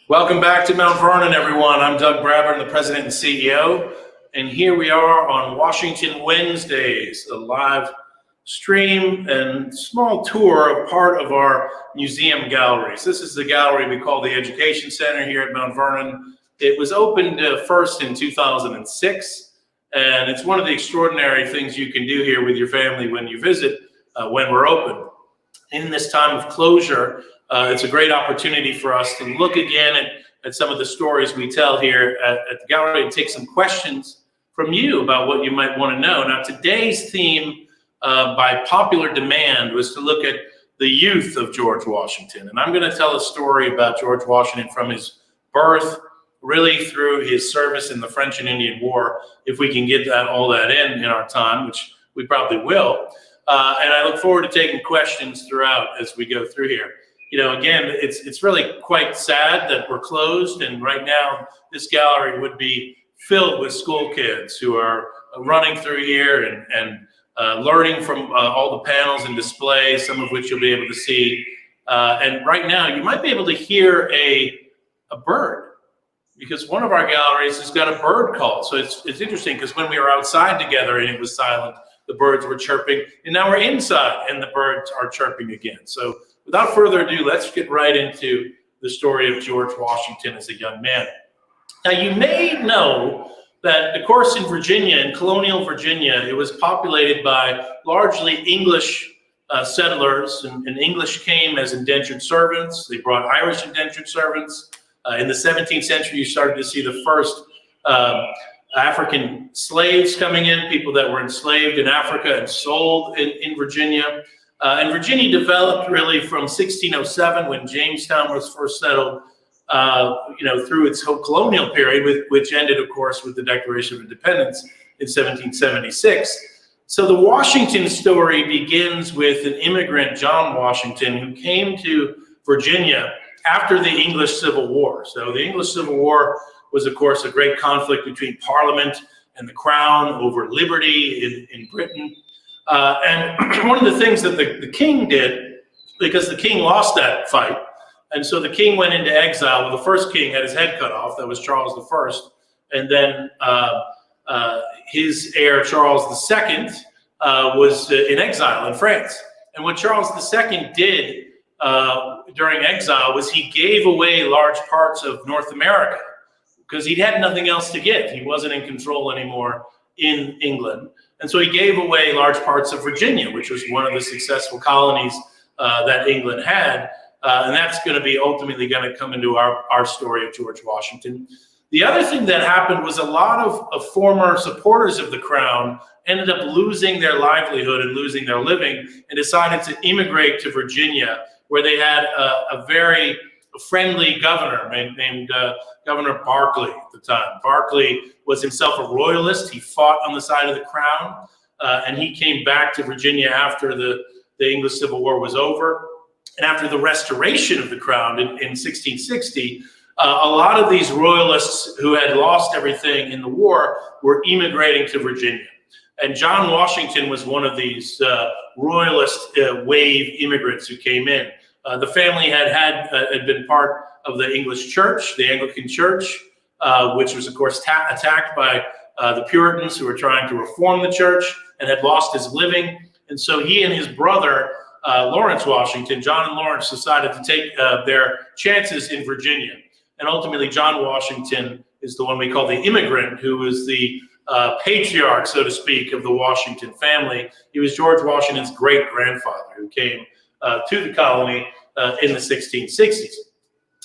Welcome back to Mount Vernon, everyone. I'm Doug Bradburn, the president and CEO, and here we are on Washington Wednesdays, a live stream and small tour of part of our museum galleries. This is the gallery we call the Education Center here at Mount Vernon. It was opened first in 2006, and it's one of the extraordinary things you can do here with your family when you visit when we're open. In this time of closure, it's a great opportunity for us to look again at some of the stories we tell here at the gallery and take some questions from you about what you might want to know. Now, today's theme, by popular demand, was to look at the youth of George Washington. And I'm going to tell a story about George Washington from his birth, really through his service in the French and Indian War, if we can get all that in our time, which we probably will. And I look forward to taking questions throughout as we go through here. You know, again, it's really quite sad that we're closed, and right now this gallery would be filled with school kids who are running through here and learning from all the panels and displays, some of which you'll be able to see. And right now you might be able to hear a bird, because one of our galleries has got a bird call. So it's interesting, because when we were outside together and it was silent, the birds were chirping, and now we're inside and the birds are chirping again. So without further ado, let's get right into the story of George Washington as a young man. Now, you may know that, of course, in Virginia, in colonial Virginia, it was populated by largely English settlers, and English came as indentured servants. They brought Irish indentured servants. In the 17th century, you started to see the first African slaves coming in, people that were enslaved in Africa and sold in Virginia. And Virginia developed really from 1607, when Jamestown was first settled, through its whole colonial period, which ended, of course, with the Declaration of Independence in 1776. So the Washington story begins with an immigrant, John Washington, who came to Virginia after the English Civil War. So the English Civil War was, of course, a great conflict between Parliament and the Crown over liberty in Britain. And one of the things that the king did, because the king lost that fight, and so the king went into exile. Well, the first king had his head cut off. That was Charles I. And then his heir, Charles II, was in exile in France. And what Charles II did during exile was he gave away large parts of North America, because he had nothing else to give. He wasn't in control anymore in England. And so he gave away large parts of Virginia, which was one of the successful colonies that England had. And that's going to be ultimately going to come into our story of George Washington. The other thing that happened was a lot of former supporters of the crown ended up losing their livelihood and losing their living, and decided to immigrate to Virginia, where they had a very friendly governor named Governor Berkeley at the time. Berkeley was himself a royalist. He fought on the side of the crown, and he came back to Virginia after the English Civil War was over. And after the restoration of the crown in 1660, a lot of these royalists who had lost everything in the war were immigrating to Virginia. And John Washington was one of these royalist wave immigrants who came in. The family had been part of the English church, the Anglican church, which was, of course, attacked by the Puritans who were trying to reform the church, and had lost his living. And so he and his brother, Lawrence Washington, John and Lawrence, decided to take their chances in Virginia. And ultimately, John Washington is the one we call the immigrant, who was the patriarch, so to speak, of the Washington family. He was George Washington's great-grandfather, who came to the colony in the 1660s.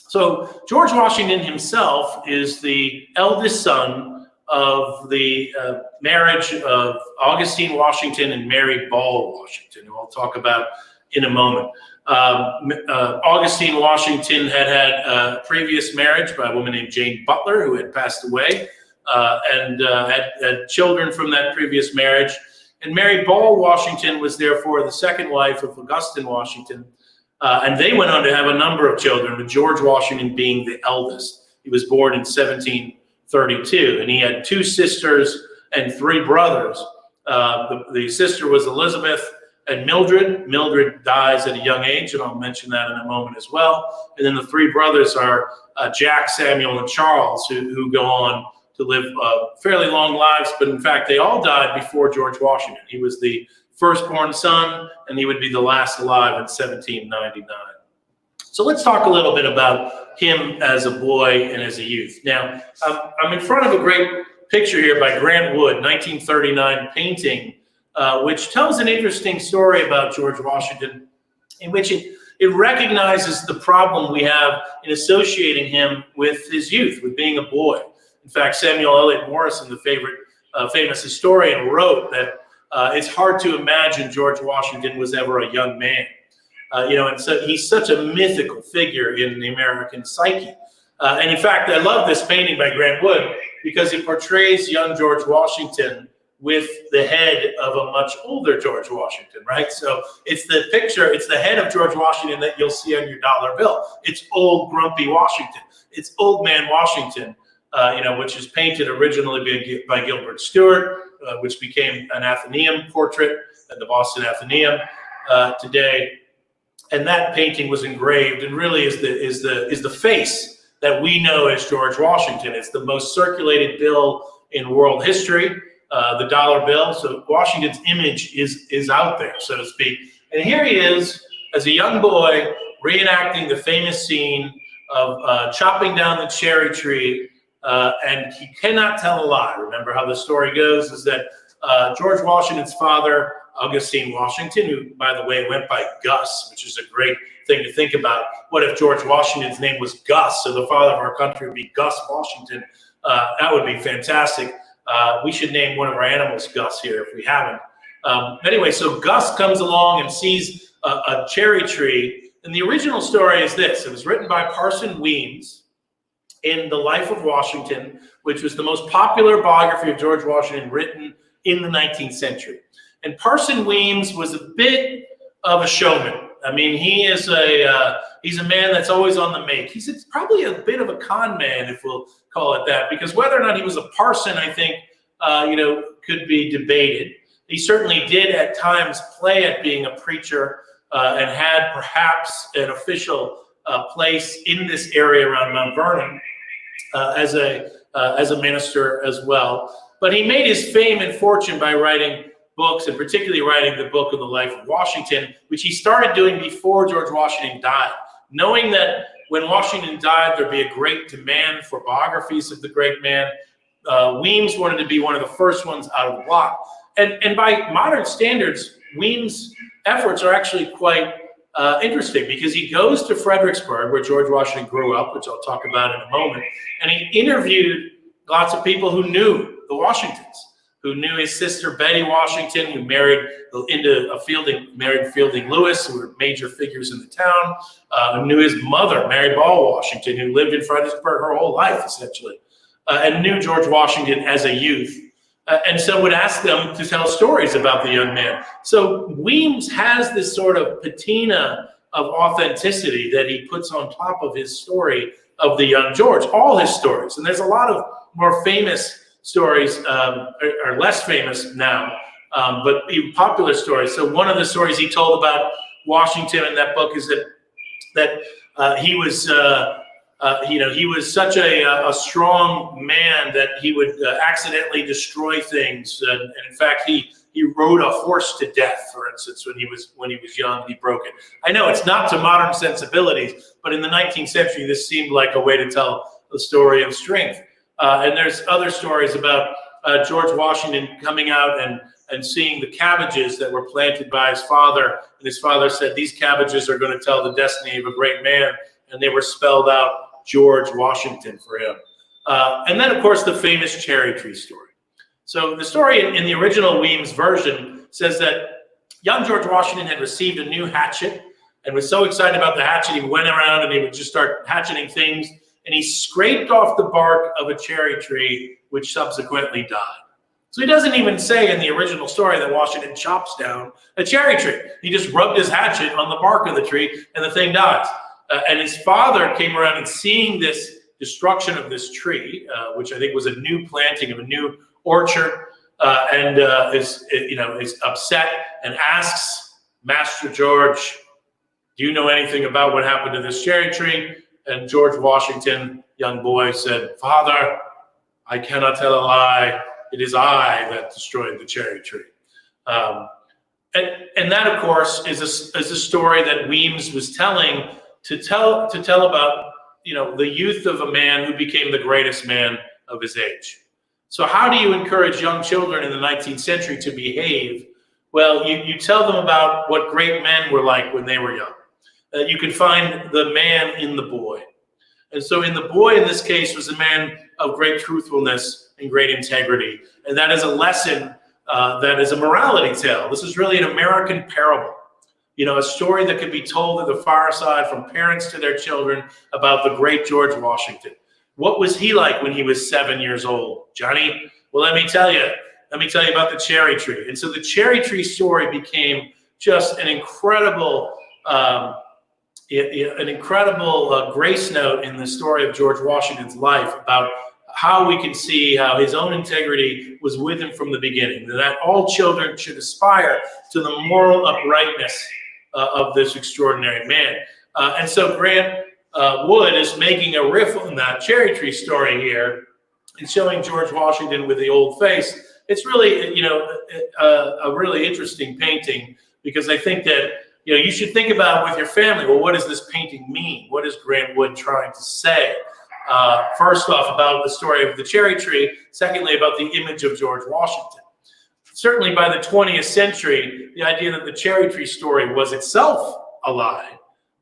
So George Washington himself is the eldest son of the marriage of Augustine Washington and Mary Ball Washington, who I'll talk about in a moment. Augustine Washington had a previous marriage by a woman named Jane Butler, who had passed away, and had children from that previous marriage. And Mary Ball Washington was therefore the second wife of Augustine Washington. And they went on to have a number of children, with George Washington being the eldest. He was born in 1732, and he had 2 sisters and 3 brothers. The sister was Elizabeth, and Mildred. Mildred dies at a young age, and I'll mention that in a moment as well. And then the three brothers are Jack, Samuel, and Charles, who go on to live fairly long lives, but in fact, they all died before George Washington. He was the firstborn son, and he would be the last alive in 1799. So let's talk a little bit about him as a boy and as a youth. Now, I'm in front of a great picture here by Grant Wood, 1939 painting, which tells an interesting story about George Washington, in which it recognizes the problem we have in associating him with his youth, with being a boy. In fact, Samuel Eliot Morison, the famous historian, wrote that it's hard to imagine George Washington was ever a young man. And so he's such a mythical figure in the American psyche. And in fact, I love this painting by Grant Wood because it portrays young George Washington with the head of a much older George Washington, right? So it's the picture, it's the head of George Washington that you'll see on your dollar bill. It's old, grumpy Washington. It's old man Washington, which is painted originally by Gilbert Stuart, which became an Athenaeum portrait at the Boston Athenaeum today. And that painting was engraved and really is the face that we know as George Washington. It's the most circulated bill in world history, the dollar bill. So Washington's image is out there, so to speak. And here he is as a young boy reenacting the famous scene of chopping down the cherry tree, and he cannot tell a lie. Remember how the story goes is that George Washington's father, Augustine Washington, who, by the way, went by Gus, which is a great thing to think about. What if George Washington's name was Gus, so the father of our country would be Gus Washington? That would be fantastic. We should name one of our animals Gus here if we haven't. Anyway, so Gus comes along and sees a cherry tree. And the original story is this. It was written by Parson Weems in The Life of Washington, which was the most popular biography of George Washington written in the 19th century. And Parson Weems was a bit of a showman. I mean, he's a man that's always on the make. He's probably a bit of a con man, if we'll call it that, because whether or not he was a parson, I think, could be debated. He certainly did at times play at being a preacher and had perhaps an official place in this area around Mount Vernon as a minister as well. But he made his fame and fortune by writing books, and particularly writing the book of the life of Washington, which he started doing before George Washington died, knowing that when Washington died, there'd be a great demand for biographies of the great man. Weems wanted to be one of the first ones out of the block. And by modern standards, Weems' efforts are actually quite interesting because he goes to Fredericksburg, where George Washington grew up, which I'll talk about in a moment, and he interviewed lots of people who knew the Washingtons, who knew his sister Betty Washington, who married Fielding Lewis, who were major figures in the town, who knew his mother, Mary Ball Washington, who lived in Fredericksburg her whole life, essentially, and knew George Washington as a youth, and so would ask them to tell stories about the young man. So Weems has this sort of patina of authenticity that he puts on top of his story of the young George, all his stories. And there's a lot of more famous stories, are less famous now, but even popular stories. So one of the stories he told about Washington in that book is that he was, he was such a strong man that he would accidentally destroy things. And in fact, he rode a horse to death, for instance, when he was young. He broke it. I know it's not to modern sensibilities, but in the 19th century, this seemed like a way to tell the story of strength. And there's other stories about George Washington coming out and seeing the cabbages that were planted by his father. And his father said, these cabbages are going to tell the destiny of a great man. And they were spelled out George Washington for him. And then, of course, the famous cherry tree story. So the story in the original Weems version says that young George Washington had received a new hatchet and was so excited about the hatchet, he went around and he would just start hatcheting things. And he scraped off the bark of a cherry tree, which subsequently died. So he doesn't even say in the original story that Washington chops down a cherry tree. He just rubbed his hatchet on the bark of the tree, and the thing dies. And his father came around and seeing this destruction of this tree, which I think was a new planting of a new orchard, and is upset and asks Master George, do you know anything about what happened to this cherry tree? And George Washington, young boy, said, Father, I cannot tell a lie. It is I that destroyed the cherry tree. And that, of course, is a story that Weems was telling to tell about, the youth of a man who became the greatest man of his age. So how do you encourage young children in the 19th century to behave? Well, you tell them about what great men were like when they were young. You can find the man in the boy. And so in the boy, in this case, was a man of great truthfulness and great integrity. And that is a lesson that is a morality tale. This is really an American parable. A story that could be told at the fireside from parents to their children about the great George Washington. What was he like when he was 7 years old, Johnny? Well, let me tell you about the cherry tree. And so the cherry tree story became just an incredible grace note in the story of George Washington's life about how we can see how his own integrity was with him from the beginning, that all children should aspire to the moral uprightness of this extraordinary man. And so Grant Wood is making a riff on that cherry tree story here and showing George Washington with the old face. It's really, a really interesting painting, because I think that, you should think about with your family, well, what does this painting mean? What is Grant Wood trying to say? First off, about the story of the cherry tree. Secondly, about the image of George Washington. Certainly by the 20th century, the idea that the cherry tree story was itself a lie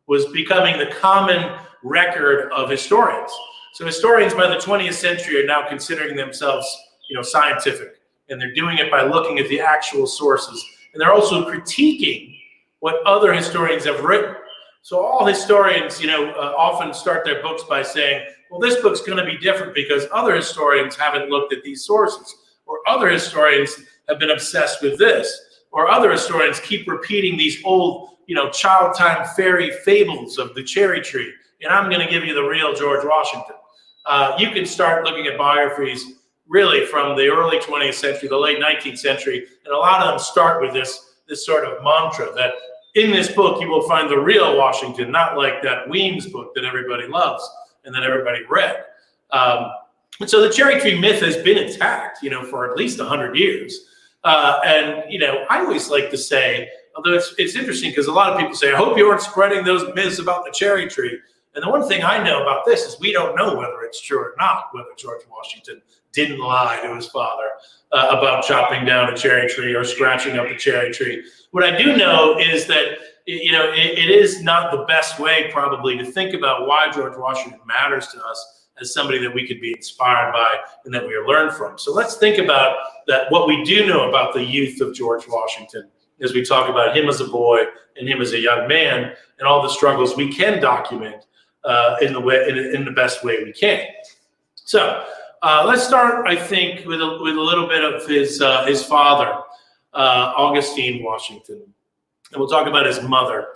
was becoming the common record of historians. So historians by the 20th century are now considering themselves, scientific, and they're doing it by looking at the actual sources. And they're also critiquing what other historians have written. So all historians, often start their books by saying, well, this book's going to be different because other historians haven't looked at these sources, or other historians have been obsessed with this, or other historians keep repeating these old, child time fairy fables of the cherry tree, and I'm going to give you the real George Washington. You can start looking at biographies really from the early 20th century, the late 19th century, and a lot of them start with this sort of mantra that in this book you will find the real Washington, not like that Weems book that everybody loves and that everybody read. And so the cherry tree myth has been attacked, for at least 100 years. And I always like to say, although it's interesting because a lot of people say, I hope you aren't spreading those myths about the cherry tree. And the one thing I know about this is we don't know whether it's true or not, whether George Washington didn't lie to his father about chopping down a cherry tree or scratching up a cherry tree. What I do know is that, it is not the best way probably to think about why George Washington matters to us as somebody that we could be inspired by and that we learn from. So let's think about that, what we do know about the youth of George Washington as we talk about him as a boy and him as a young man and all the struggles we can document in the best way we can. So let's start, I think, with a little bit of his father, Augustine Washington, and we'll talk about his mother.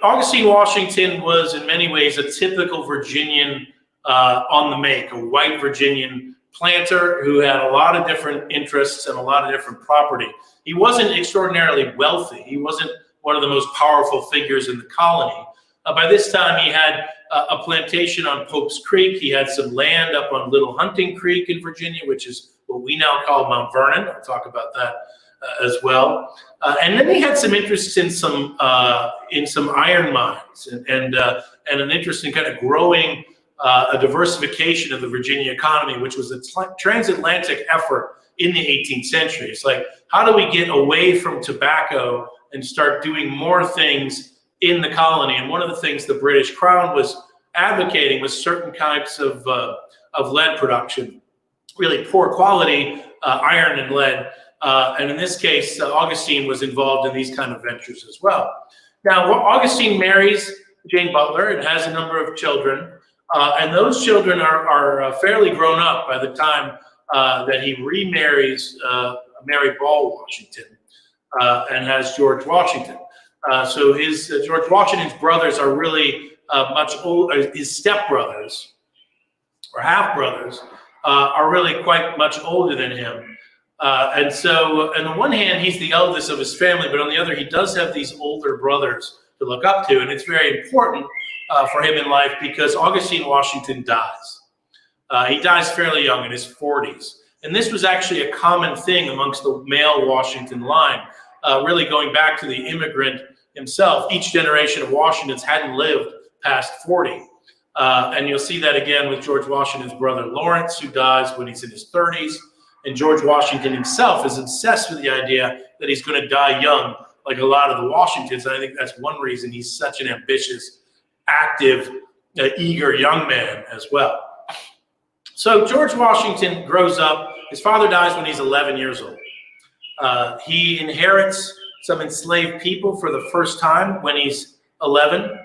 Augustine Washington was in many ways a typical Virginian on the make, a white Virginian planter who had a lot of different interests and a lot of different property. He wasn't extraordinarily wealthy. He wasn't one of the most powerful figures in the colony. By this time, he had a plantation on Pope's Creek. He had some land up on Little Hunting Creek in Virginia, which is what we now call Mount Vernon. I'll talk about that as well. And then he had some interests in some iron mines and an interest in kind of growing a diversification of the Virginia economy, which was a transatlantic effort in the 18th century. It's like, how do we get away from tobacco and start doing more things in the colony? And one of the things the British Crown was advocating was certain types of lead production, really poor quality iron and lead. And in this case, Augustine was involved in these kind of ventures as well. Now, Augustine marries Jane Butler and has a number of children. And those children are fairly grown up by the time that he remarries Mary Ball Washington and has George Washington. So his George Washington's brothers are really much older. His stepbrothers or half brothers are really quite much older than him. And so on the one hand, he's the eldest of his family, but on the other, he does have these older brothers to look up to. And it's very important for him in life because Augustine Washington dies. He dies fairly young, in his 40s. And this was actually a common thing amongst the male Washington line, really going back to the immigrant himself. Each generation of Washingtons hadn't lived past 40. And you'll see that again with George Washington's brother Lawrence, who dies when he's in his 30s. And George Washington himself is obsessed with the idea that he's going to die young, like a lot of the Washingtons. And I think that's one reason he's such an ambitious, active, eager young man as well. So George Washington grows up. His father dies when he's 11 years old. He inherits some enslaved people for the first time when he's 11,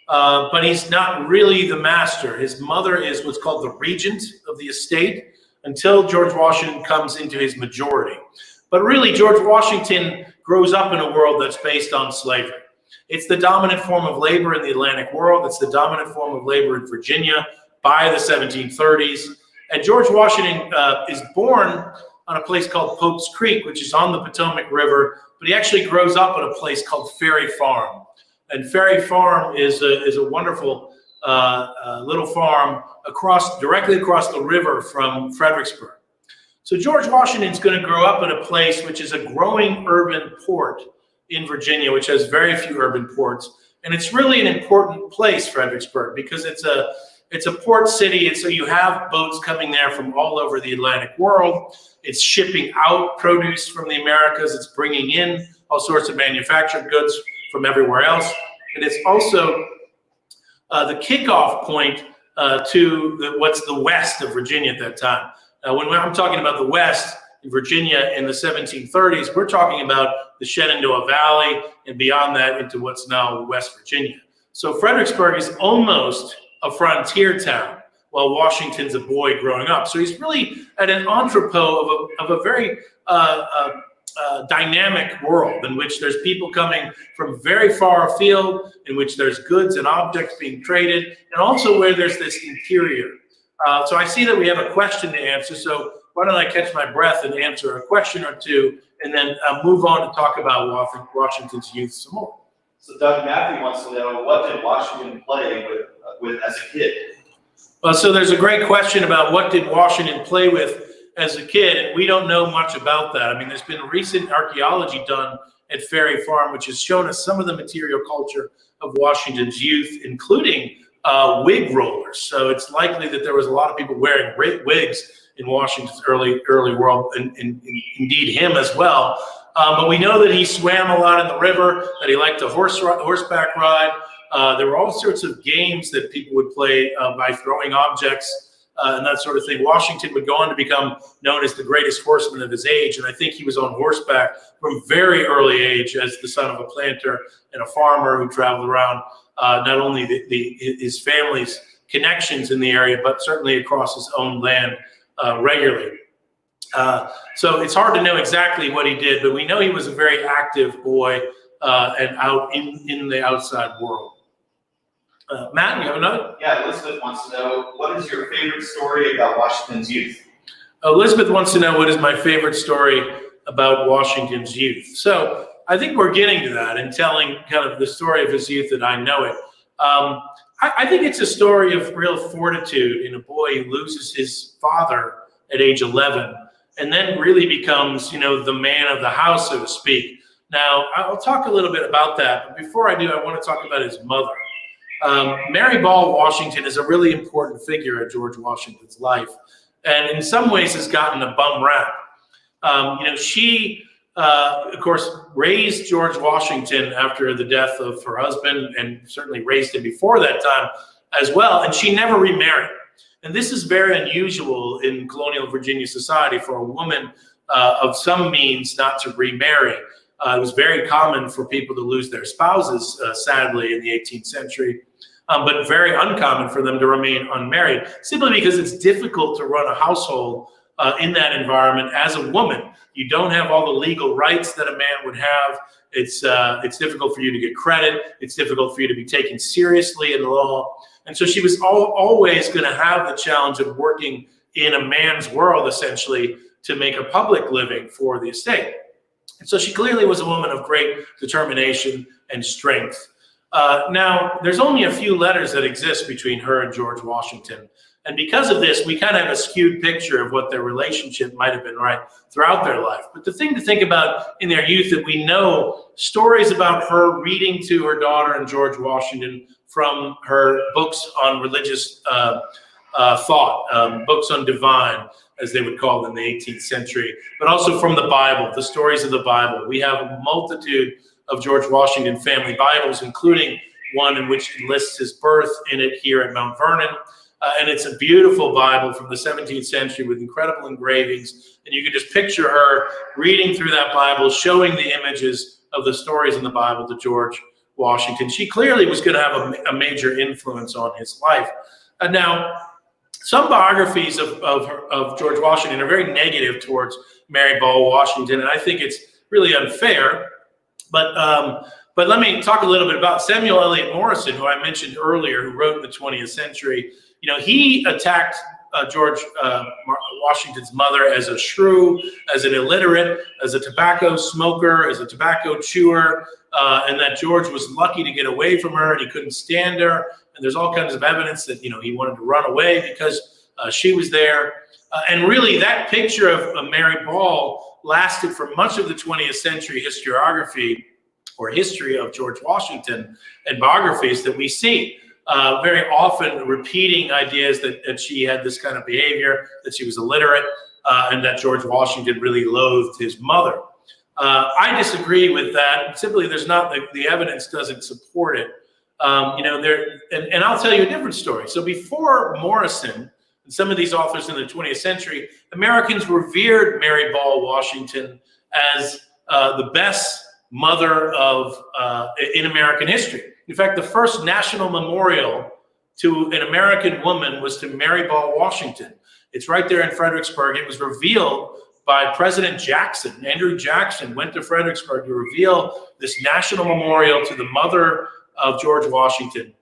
but he's not really the master. His mother is what's called the regent of the estate until George Washington comes into his majority. But really, George Washington grows up in a world that's based on slavery. It's the dominant form of labor in the Atlantic world. It's the dominant form of labor in Virginia by the 1730s. And George Washington is born on a place called Pope's Creek, which is on the Potomac River, but he actually grows up at a place called Ferry Farm. And Ferry Farm is a wonderful little farm directly across the river from Fredericksburg. So George Washington's going to grow up in a place which is a growing urban port in Virginia, which has very few urban ports. And it's really an important place, Fredericksburg, because it's a port city, and so you have boats coming there from all over the Atlantic world. It's shipping out produce from the Americas. It's bringing in all sorts of manufactured goods from everywhere else. And it's also the kickoff point to what's the west of Virginia at that time. When I'm talking about the west in Virginia in the 1730s, we're talking about the Shenandoah Valley and beyond that into what's now West Virginia. So Fredericksburg is almost a frontier town while Washington's a boy growing up. So he's really at an entrepot of a very dynamic world in which there's people coming from very far afield, in which there's goods and objects being traded, and also where there's this interior. So I see that we have a question to answer. So why don't I catch my breath and answer a question or two, and then move on to talk about Washington's youth some more. So Doug Matthew wants to know, what did Washington play with as a kid? Well, so there's a great question about what did Washington play with as a kid, and we don't know much about that. I mean, there's been recent archaeology done at Ferry Farm, which has shown us some of the material culture of Washington's youth, including wig rollers. So it's likely that there was a lot of people wearing wigs in Washington's early world, and indeed him as well. But we know that he swam a lot in the river, that he liked to horseback ride. There were all sorts of games that people would play by throwing objects and that sort of thing. Washington would go on to become known as the greatest horseman of his age, and I think he was on horseback from very early age as the son of a planter and a farmer who traveled around not only his family's connections in the area, but certainly across his own land regularly. So it's hard to know exactly what he did, but we know he was a very active boy and out in the outside world. Matt, you have another? Yeah, Elizabeth wants to know, what is your favorite story about Washington's youth? Elizabeth wants to know what is my favorite story about Washington's youth. So I think we're getting to that and telling kind of the story of his youth that I know it. I think it's a story of real fortitude in a boy who loses his father at age 11 and then really becomes, the man of the house, so to speak. Now, I'll talk a little bit about that, but before I do, I want to talk about his mother. Mary Ball Washington is a really important figure in George Washington's life, and in some ways has gotten a bum rap. She, of course, raised George Washington after the death of her husband, and certainly raised him before that time as well, and she never remarried. And this is very unusual in colonial Virginia society for a woman of some means not to remarry. It was very common for people to lose their spouses, sadly, in the 18th century, but very uncommon for them to remain unmarried, simply because it's difficult to run a household in that environment as a woman. You don't have all the legal rights that a man would have. It's difficult for you to get credit. It's difficult for you to be taken seriously in the law. And so she was always going to have the challenge of working in a man's world, essentially, to make a public living for the estate. And so she clearly was a woman of great determination and strength. Now, there's only a few letters that exist between her and George Washington. And because of this, we kind of have a skewed picture of what their relationship might have been right throughout their life. But the thing to think about in their youth, that we know stories about her reading to her daughter and George Washington from her books on religious thought, books on divine, as they would call them in the 18th century, but also from the Bible, the stories of the Bible. We have a multitude of George Washington family Bibles, including one in which lists his birth in it here at Mount Vernon. And it's a beautiful Bible from the 17th century with incredible engravings. And you can just picture her reading through that Bible, showing the images of the stories in the Bible to George Washington. She clearly was going to have a major influence on his life. Now, some biographies of George Washington are very negative towards Mary Ball Washington, and I think it's really unfair. But let me talk a little bit about Samuel Eliot Morison, who I mentioned earlier, who wrote in the 20th century. You know, he attacked George Washington's mother as a shrew, as an illiterate, as a tobacco smoker, as a tobacco chewer, and that George was lucky to get away from her and he couldn't stand her. And there's all kinds of evidence that, you know, he wanted to run away because she was there. And really, that picture of Mary Ball lasted for much of the 20th century historiography or history of George Washington and biographies that we see. Very often repeating ideas that she had this kind of behavior, that she was illiterate, and that George Washington really loathed his mother. I disagree with that. Simply, there's not the evidence doesn't support it. And I'll tell you a different story. So before Morison and some of these authors in the 20th century, Americans revered Mary Ball Washington as the best mother in American history. In fact, the first national memorial to an American woman was to Mary Ball Washington. It's right there in Fredericksburg. It was revealed by President Jackson. Andrew Jackson went to Fredericksburg to reveal this national memorial to the mother of George Washington.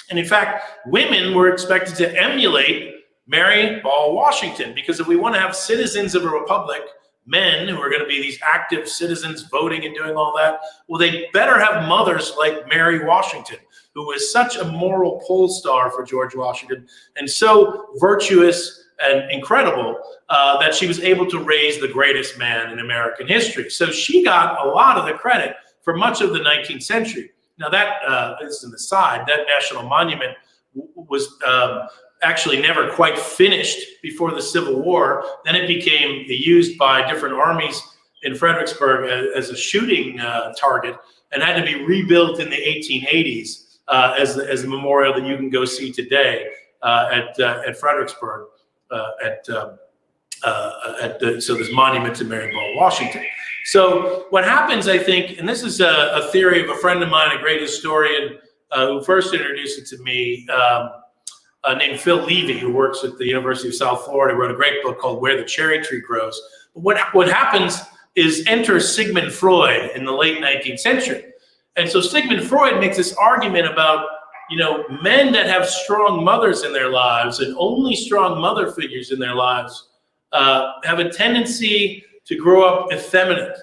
And in fact, women were expected to emulate Mary Ball Washington, because if we want to have citizens of a republic, men who are going to be these active citizens voting and doing all that, well, they better have mothers like Mary Washington, who was such a moral pole star for George Washington and so virtuous and incredible that she was able to raise the greatest man in American history. So she got a lot of the credit for much of the 19th century. Now that is an aside, that national monument was actually never quite finished before the Civil War. Then it became used by different armies in Fredericksburg as a shooting target and had to be rebuilt in the 1880s as a memorial that you can go see today at Fredericksburg so this monument to Mary Ball Washington. So what happens, I think, and this is a theory of a friend of mine, a great historian who first introduced it to me, named Phil Levy, who works at the University of South Florida, wrote a great book called Where the Cherry Tree Grows. But what happens is enter Sigmund Freud in the late 19th century. And so Sigmund Freud makes this argument about, you know, men that have strong mothers in their lives and only strong mother figures in their lives have a tendency to grow up effeminate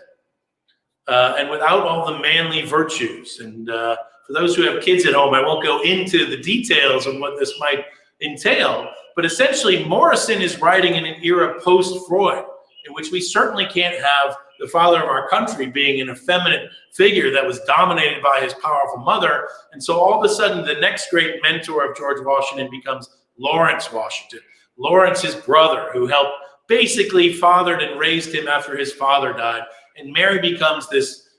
and without all the manly virtues. And for those who have kids at home, I won't go into the details of what this might entail, but essentially Morison is writing in an era post-Freud, in which we certainly can't have the father of our country being an effeminate figure that was dominated by his powerful mother. And so all of a sudden, the next great mentor of George Washington becomes Lawrence Washington. Lawrence, his brother, who helped basically fathered and raised him after his father died. And Mary becomes this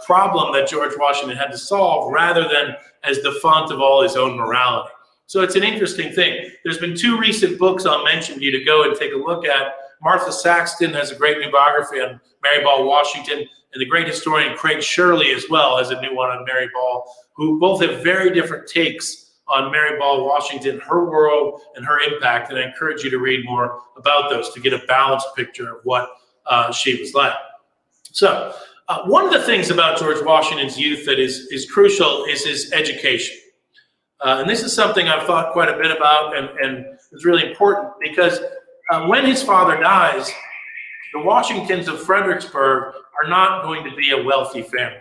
problem that George Washington had to solve rather than as the font of all his own morality. So it's an interesting thing. There's been two recent books I'll mention to you to go and take a look at. Martha Saxton has a great new biography on Mary Ball Washington, and the great historian Craig Shirley as well has a new one on Mary Ball, who both have very different takes on Mary Ball Washington, her world, and her impact. And I encourage you to read more about those to get a balanced picture of what she was like. So one of the things about George Washington's youth that is crucial is his education. And this is something I've thought quite a bit about, and it's really important because when his father dies, The Washingtons of Fredericksburg are not going to be a wealthy family.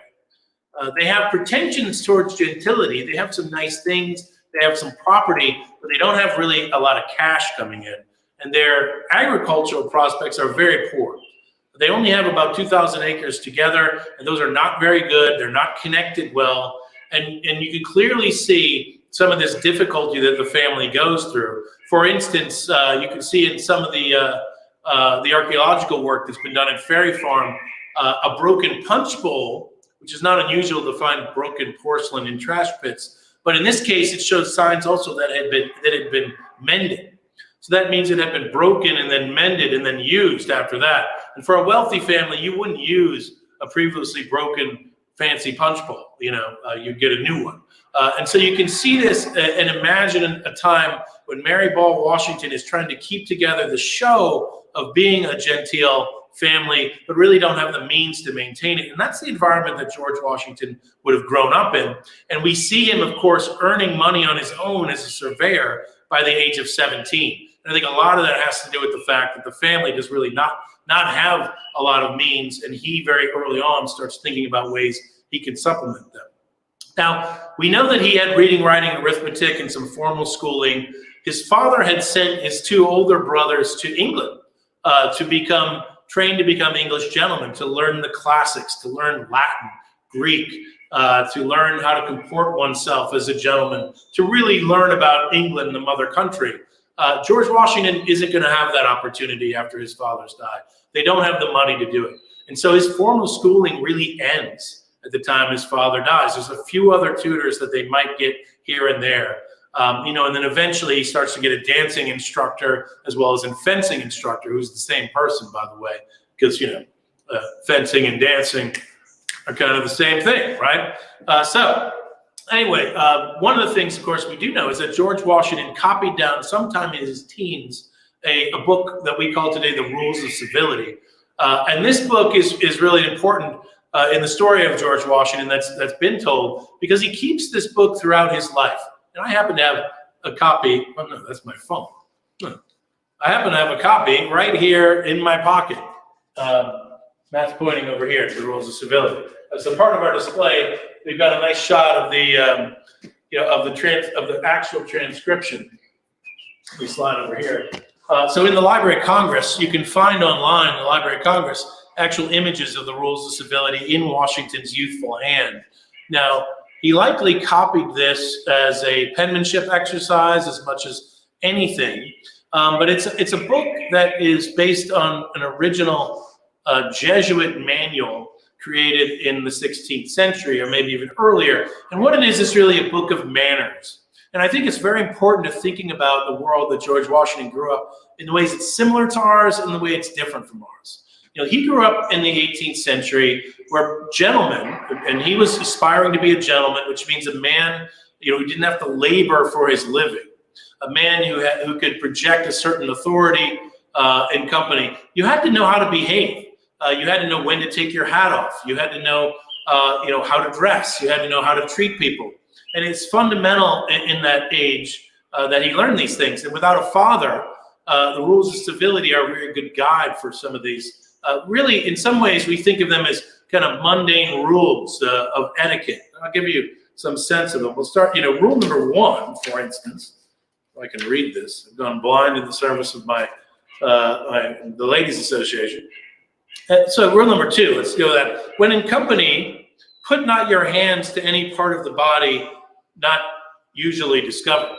They have pretensions towards gentility. They have some nice things. They have some property, but they don't have really a lot of cash coming in. And their agricultural prospects are very poor. They only have about 2,000 acres together, and those are not very good. They're not connected well. And you can clearly see some of this difficulty that the family goes through. For instance, you can see in some of the archaeological work that's been done at Ferry Farm, a broken punch bowl, which is not unusual to find broken porcelain in trash pits. But in this case, it shows signs also that it had been mended. So that means it had been broken and then mended and then used after that. And for a wealthy family, you wouldn't use a previously broken fancy punch bowl. You'd get a new one. And so you can see this and imagine a time when Mary Ball Washington is trying to keep together the show of being a genteel family, but really don't have the means to maintain it. And that's the environment that George Washington would have grown up in. And we see him, of course, earning money on his own as a surveyor by the age of 17. And I think a lot of that has to do with the fact that the family does really not have a lot of means, and he very early on starts thinking about ways he can supplement them. Now, we know that he had reading, writing, arithmetic, and some formal schooling. His father had sent his two older brothers to England to become trained to become English gentlemen, to learn the classics, to learn Latin, Greek, to learn how to comport oneself as a gentleman, to really learn about England, the mother country. George Washington isn't going to have that opportunity after his fathers die. They don't have the money to do it. And so his formal schooling really ends at the time his father dies. There's a few other tutors that they might get here and there. And then eventually he starts to get a dancing instructor as well as a fencing instructor, who's the same person, by the way, because, fencing and dancing are kind of the same thing, right? Anyway, one of the things, of course, we do know is that George Washington copied down sometime in his teens a book that we call today the Rules of Civility. And this book is really important in the story of George Washington that's been told, because he keeps this book throughout his life. And I happen to have a copy. Oh, no, that's my phone. I happen to have a copy right here in my pocket. Matt's pointing over here to the Rules of Civility. As a part of our display, we've got a nice shot of the of the actual transcription. We slide over here. So in the Library of Congress, you can find online in the Library of Congress actual images of the Rules of Civility in Washington's youthful hand. Now, he likely copied this as a penmanship exercise as much as anything, but it's a book that is based on an original Jesuit manual created in the 16th century, or maybe even earlier. And what it is really a book of manners. And I think it's very important to thinking about the world that George Washington grew up in the ways it's similar to ours and the way it's different from ours. He grew up in the 18th century where gentlemen, and he was aspiring to be a gentleman, which means a man, who didn't have to labor for his living, a man who could project a certain authority in company. You had to know how to behave. You had to know when to take your hat off. You had to know, how to dress. You had to know how to treat people. And it's fundamental in that age that he learned these things. And without a father, the Rules of Civility are a very good guide for some of these. Really, in some ways, we think of them as kind of mundane rules of etiquette. I'll give you some sense of them. We'll start, rule number 1, for instance. If I can read this. I've gone blind in the service of the Ladies Association. So rule number 2, let's go with that. When in company, put not your hands to any part of the body not usually discovered.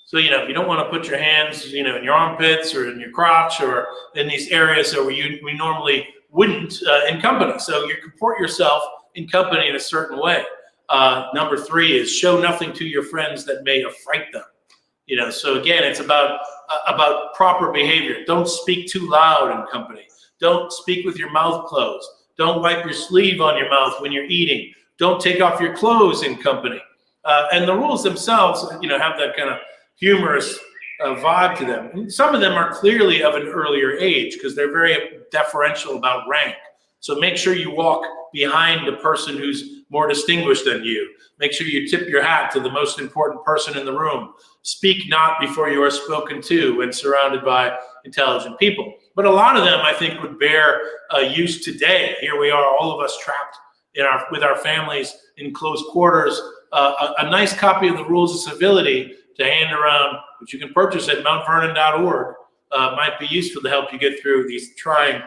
So, you don't want to put your hands, in your armpits or in your crotch or in these areas where we normally wouldn't in company. So you comport yourself in company in a certain way. Number 3 is show nothing to your friends that may affright them. So again, it's about proper behavior. Don't speak too loud in company. Don't speak with your mouth closed. Don't wipe your sleeve on your mouth when you're eating. Don't take off your clothes in company. And the rules themselves, have that kind of humorous vibe to them. And some of them are clearly of an earlier age because they're very deferential about rank. So make sure you walk behind the person who's more distinguished than you. Make sure you tip your hat to the most important person in the room. Speak not before you are spoken to when surrounded by intelligent people. But a lot of them, I think, would bear use today. Here we are, all of us trapped with our families in close quarters. A nice copy of the Rules of Civility to hand around, which you can purchase at mountvernon.org, might be useful to help you get through these trying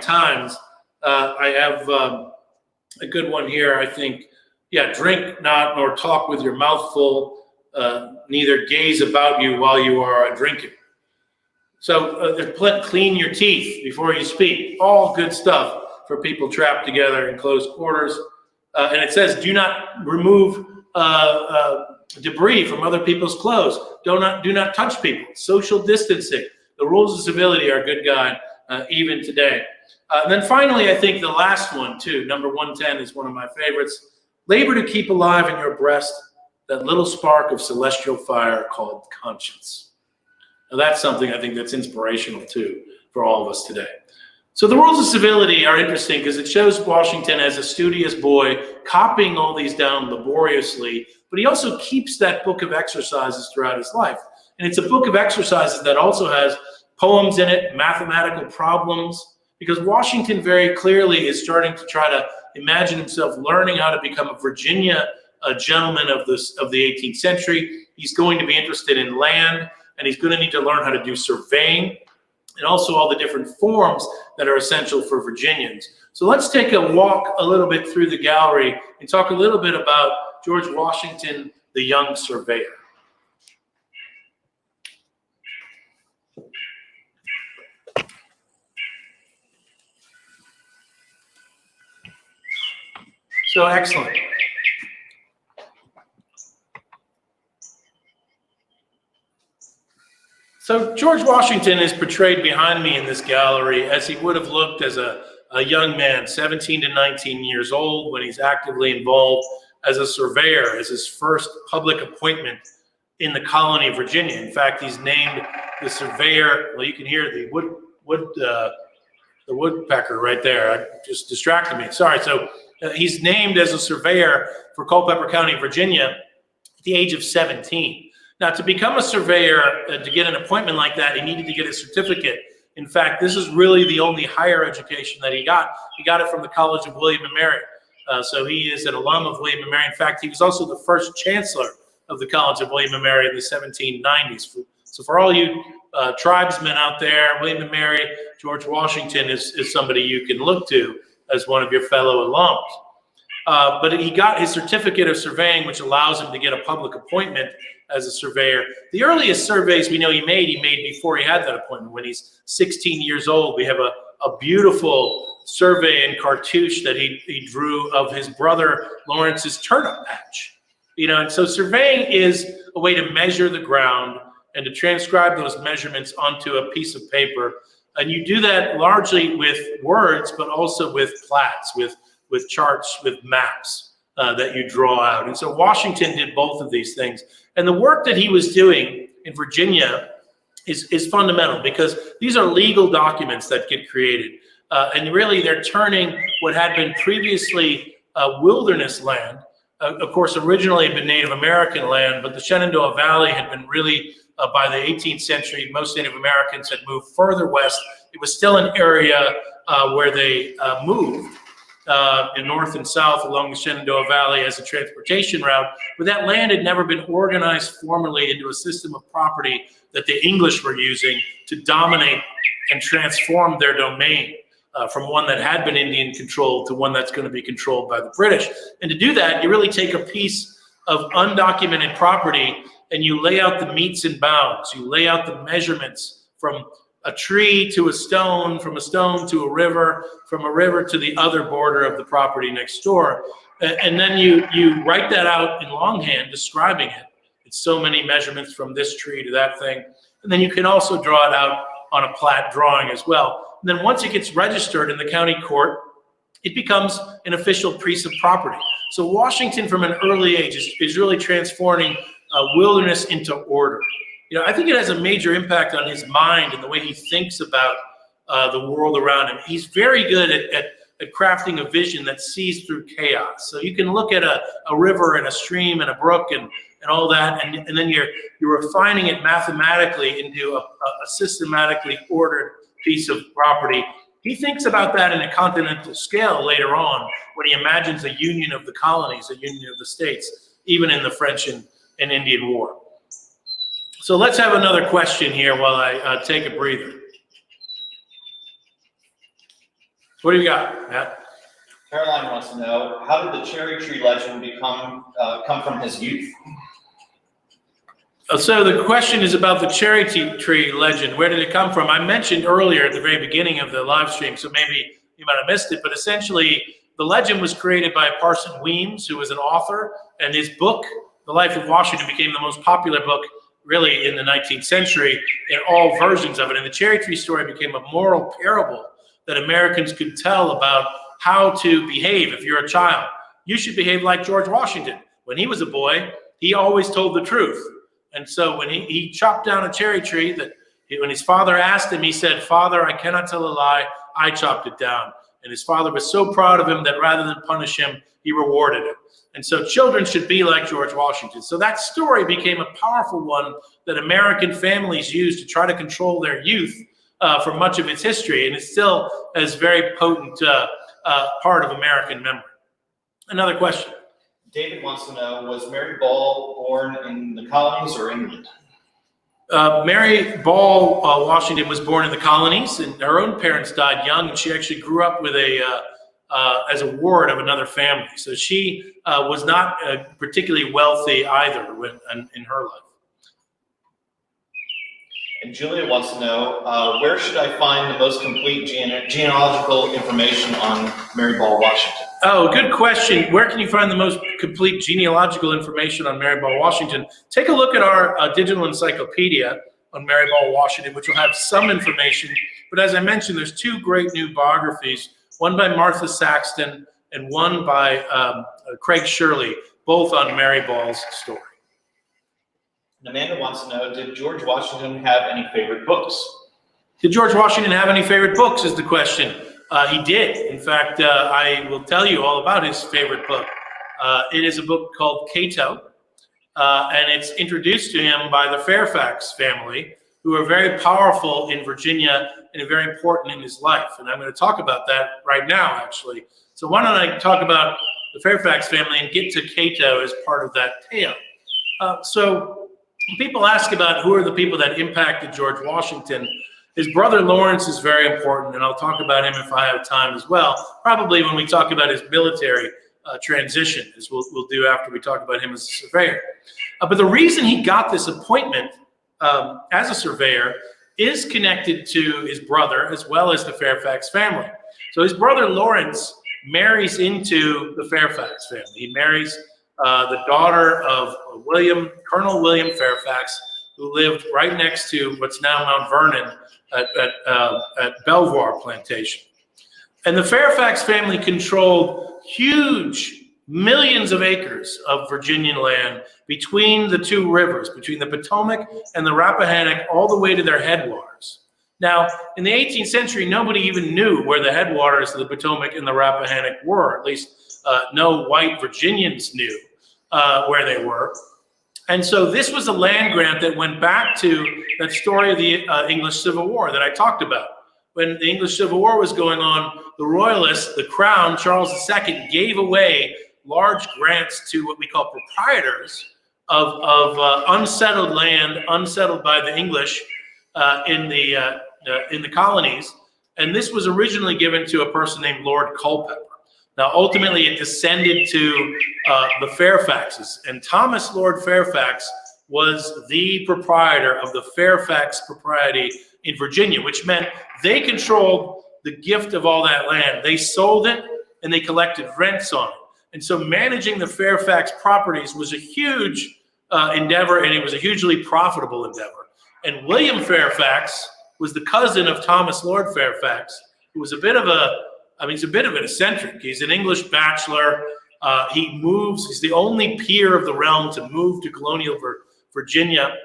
times. I have a good one here, I think. Yeah, drink not nor talk with your mouth full, neither gaze about you while you are drinking. So clean your teeth before you speak. All good stuff for people trapped together in close quarters. And it says, do not remove debris from other people's clothes. Do not touch people. Social distancing. The rules of civility are a good guide even today. And then finally, I think the last one too, number 110 is one of my favorites. Labor to keep alive in your breast that little spark of celestial fire called conscience. Now that's something I think that's inspirational too for all of us today. So the rules of civility are interesting because it shows Washington as a studious boy, copying all these down laboriously, but he also keeps that book of exercises throughout his life. And it's a book of exercises that also has poems in it, mathematical problems, because Washington very clearly is starting to try to imagine himself learning how to become a Virginia gentleman of the 18th century. He's going to be interested in land, and he's going to need to learn how to do surveying, and also all the different forms that are essential for Virginians. So let's take a walk a little bit through the gallery and talk a little bit about George Washington, the young surveyor. So excellent. So George Washington is portrayed behind me in this gallery as he would have looked as a young man, 17 to 19 years old, when he's actively involved as a surveyor, as his first public appointment in the colony of Virginia. In fact, he's named the surveyor. Well, you can hear the woodpecker right there. I just distracted me. Sorry. So he's named as a surveyor for Culpeper County, Virginia, at the age of 17. Now, to become a surveyor, to get an appointment like that, he needed to get a certificate. In fact, this is really the only higher education that he got. He got it from the College of William and Mary. So he is an alum of William and Mary. In fact, he was also the first chancellor of the College of William and Mary in the 1790s. So for all you tribesmen out there, William and Mary, George Washington is somebody you can look to as one of your fellow alums. But he got his certificate of surveying, which allows him to get a public appointment as a surveyor. The earliest surveys we know he made before he had that appointment. When he's 16 years old, we have a beautiful survey and cartouche that he drew of his brother Lawrence's turnip patch. And so surveying is a way to measure the ground and to transcribe those measurements onto a piece of paper. And you do that largely with words, but also with plats, with charts, with maps that you draw out. And so Washington did both of these things. And the work that he was doing in Virginia is fundamental, because these are legal documents that get created. And really, they're turning what had been previously wilderness land. Of course, originally had been Native American land, but the Shenandoah Valley had been really, by the 18th century, most Native Americans had moved further west. It was still an area where they moved in north and south along the Shenandoah Valley as a transportation route, but that land had never been organized formally into a system of property that the English were using to dominate and transform their domain from one that had been Indian controlled to one that's going to be controlled by the British. And to do that, you really take a piece of undocumented property and you lay out the metes and bounds. You lay out the measurements from a tree to a stone, from a stone to a river, from a river to the other border of the property next door. And then you write that out in longhand, describing it. It's so many measurements from this tree to that thing. And then you can also draw it out on a plat drawing as well. And then once it gets registered in the county court, it becomes an official piece of property. So Washington, from an early age, is really transforming wilderness into order. I think it has a major impact on his mind and the way he thinks about the world around him. He's very good at at crafting a vision that sees through chaos. So you can look at a river and a stream and a brook and all that, and then you're refining it mathematically into a systematically ordered piece of property. He thinks about that in a continental scale later on when he imagines a union of the colonies, a union of the states, even in the French and Indian War. So let's have another question here while I take a breather. What do you got, Matt? Caroline wants to know, how did the cherry tree legend come from his youth? So the question is about the cherry tree legend. Where did it come from? I mentioned earlier at the very beginning of the live stream, so maybe you might have missed it, but essentially the legend was created by Parson Weems, who was an author, and his book, The Life of Washington, became the most popular book really in the 19th century in all versions of it. And the cherry tree story became a moral parable that Americans could tell about how to behave if you're a child. You should behave like George Washington. When he was a boy, he always told the truth. And so when he chopped down a cherry tree, when his father asked him, he said, "Father, I cannot tell a lie, I chopped it down." And his father was so proud of him that rather than punish him, he rewarded him. And so children should be like George Washington. So that story became a powerful one that American families used to try to control their youth for much of its history. And it still is a very potent part of American memory. Another question. David wants to know, was Mary Ball born in the colonies or England? Mary Ball Washington was born in the colonies, and her own parents died young, and she actually grew up with as a ward of another family. So she was not particularly wealthy either in her life. And Julia wants to know, where should I find the most complete genealogical information on Mary Ball Washington? Oh, good question. Where can you find the most complete genealogical information on Mary Ball Washington? Take a look at our digital encyclopedia on Mary Ball Washington, which will have some information. But as I mentioned, there's two great new biographies, one by Martha Saxton and one by Craig Shirley, both on Mary Ball's story. And Amanda wants to know, did George Washington have any favorite books? Did George Washington have any favorite books is the question. He did. In fact, I will tell you all about his favorite book. It is a book called Cato, and it's introduced to him by the Fairfax family, who are very powerful in Virginia and very important in his life. And I'm going to talk about that right now, actually. So why don't I talk about the Fairfax family and get to Cato as part of that tale. So people ask about who are the people that impacted George Washington. His brother Lawrence is very important, and I'll talk about him if I have time as well, probably when we talk about his military transition, as we'll do after we talk about him as a surveyor. But the reason he got this appointment as a surveyor is connected to his brother as well as the Fairfax family. So his brother Lawrence marries into the Fairfax family. He marries the daughter of Colonel William Fairfax, who lived right next to what's now Mount Vernon at Belvoir Plantation. And the Fairfax family controlled huge millions of acres of Virginian land between the two rivers, between the Potomac and the Rappahannock, all the way to their headwaters. Now, in the 18th century, nobody even knew where the headwaters of the Potomac and the Rappahannock were. At least no white Virginians knew where they were. And so this was a land grant that went back to that story of the English Civil War that I talked about. When the English Civil War was going on, the Royalists, the Crown, Charles II, gave away large grants to what we call proprietors of unsettled land, unsettled by the English in the colonies. And this was originally given to a person named Lord Culpeper. Now, ultimately, it descended to the Fairfaxes. And Thomas Lord Fairfax was the proprietor of the Fairfax propriety in Virginia, which meant they controlled the gift of all that land. They sold it, and they collected rents on it. And so managing the Fairfax properties was a huge endeavor, and it was a hugely profitable endeavor. And William Fairfax was the cousin of Thomas Lord Fairfax, who was he's a bit of an eccentric. He's an English bachelor. He's the only peer of the realm to move to colonial Virginia,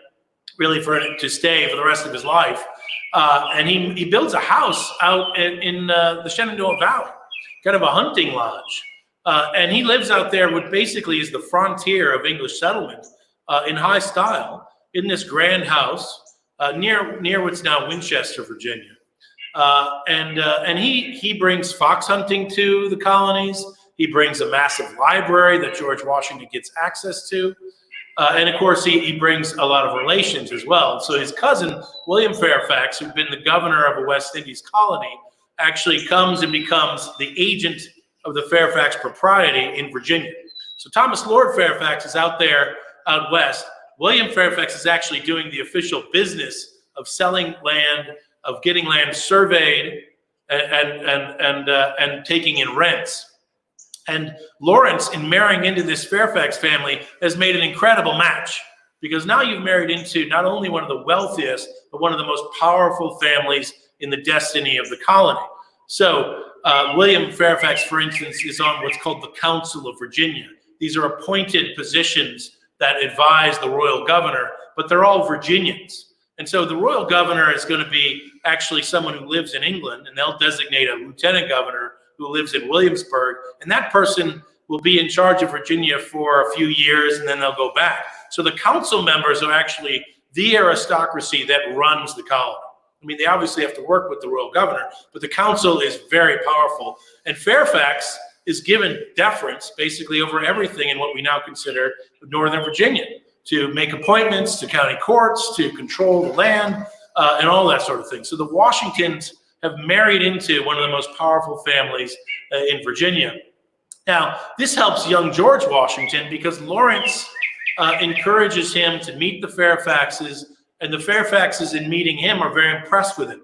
really to stay for the rest of his life. And he builds a house out in the Shenandoah Valley. kind of a hunting lodge. And he lives out there, what basically is the frontier of English settlement, in high style, in this grand house near what's now Winchester, Virginia. And he brings fox hunting to the colonies. He brings a massive library that George Washington gets access to. And of course, he brings a lot of relations as well. So his cousin, William Fairfax, who'd been the governor of a West Indies colony, actually comes and becomes the agent of the Fairfax propriety in Virginia. So Thomas Lord Fairfax is out there out west. William Fairfax is actually doing the official business of selling land, of getting land surveyed and taking in rents. And Lawrence, in marrying into this Fairfax family, has made an incredible match, because now you've married into not only one of the wealthiest, but one of the most powerful families in the destiny of the colony. So William Fairfax, for instance, is on what's called the Council of Virginia. These are appointed positions that advise the royal governor, but they're all Virginians. And so the royal governor is going to be actually someone who lives in England, and they'll designate a lieutenant governor who lives in Williamsburg, and that person will be in charge of Virginia for a few years, and then they'll go back. So the council members are actually the aristocracy that runs the colony. I mean, they obviously have to work with the royal governor, but the council is very powerful. And Fairfax is given deference basically over everything in what we now consider Northern Virginia, to make appointments to county courts, to control the land, and all that sort of thing. So the Washingtons have married into one of the most powerful families in Virginia. Now, this helps young George Washington, because Lawrence encourages him to meet the Fairfaxes, and the Fairfaxes, in meeting him, are very impressed with him.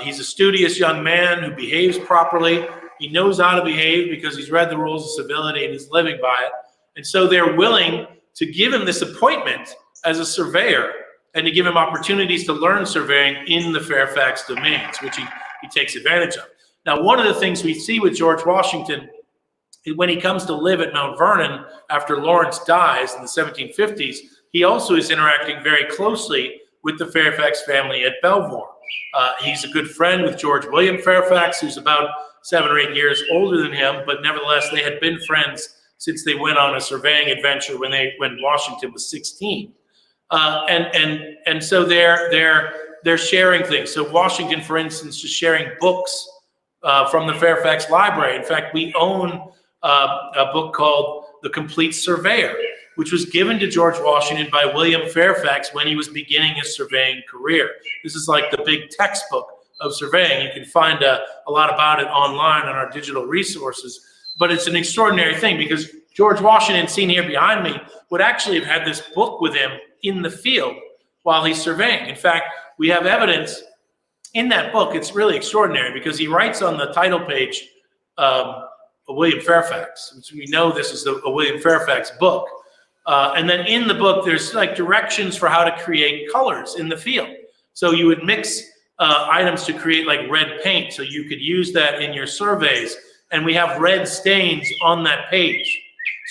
He's a studious young man who behaves properly. He knows how to behave because he's read the rules of civility and he's living by it. And so they're willing to give him this appointment as a surveyor, and to give him opportunities to learn surveying in the Fairfax domains, which he takes advantage of. Now, one of the things we see with George Washington, when he comes to live at Mount Vernon after Lawrence dies in the 1750s, he also is interacting very closely with the Fairfax family at Belvoir. He's a good friend with George William Fairfax, who's about 7 or 8 years older than him, but nevertheless, they had been friends since they went on a surveying adventure when Washington was 16. And so they're sharing things. So Washington, for instance, is sharing books from the Fairfax Library. In fact, we own a book called The Complete Surveyor, which was given to George Washington by William Fairfax when he was beginning his surveying career. This is like the big textbook of surveying. You can find a lot about it online on our digital resources. But it's an extraordinary thing, because George Washington, seen here behind me, would actually have had this book with him in the field while he's surveying. In fact, we have evidence in that book. It's really extraordinary, because he writes on the title page, William Fairfax, which we know this is a William Fairfax book. And then in the book, there's like directions for how to create colors in the field. So you would mix items to create like red paint, so you could use that in your surveys. And we have red stains on that page.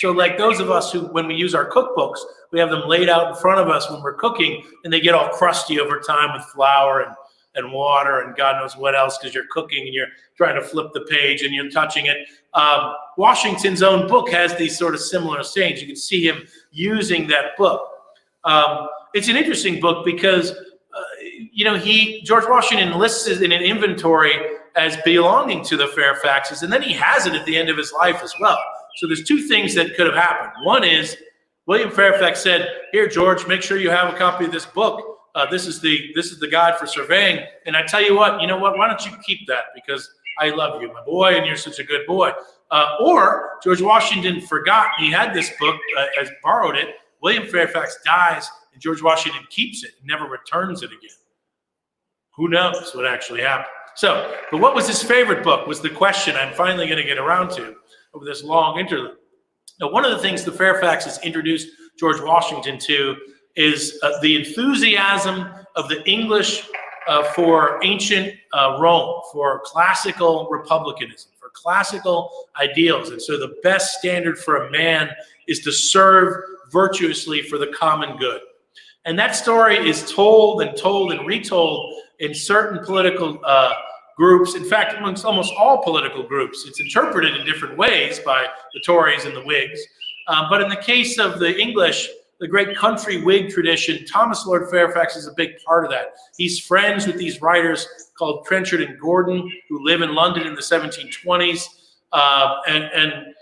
So like those of us who, when we use our cookbooks, we have them laid out in front of us when we're cooking, and they get all crusty over time with flour and water and God knows what else, because you're cooking and you're trying to flip the page and you're touching it. Washington's own book has these sort of similar stains. You can see him using that book. It's an interesting book because, George Washington lists it in an inventory as belonging to the Fairfaxes, and then he has it at the end of his life as well. So there's two things that could have happened. One is William Fairfax said, "Here, George, make sure you have a copy of this book. This is the guide for surveying. And I tell you what, why don't you keep that, because I love you, my boy, and you're such a good boy." Or George Washington forgot he had this book, has borrowed it. William Fairfax dies, and George Washington keeps it, never returns it again. Who knows what actually happened? So, but what was his favorite book was the question I'm finally going to get around to over this long interlude. Now, one of the things the Fairfaxes introduced George Washington to is the enthusiasm of the English for ancient Rome, for classical republicanism, for classical ideals. And so the best standard for a man is to serve virtuously for the common good. And that story is told and retold in certain political groups. In fact, amongst almost all political groups, it's interpreted in different ways by the Tories and the Whigs. But in the case of the English, the great country Whig tradition, Thomas Lord Fairfax is a big part of that. He's friends with these writers called Trenchard and Gordon, who live in London in the 1720s, and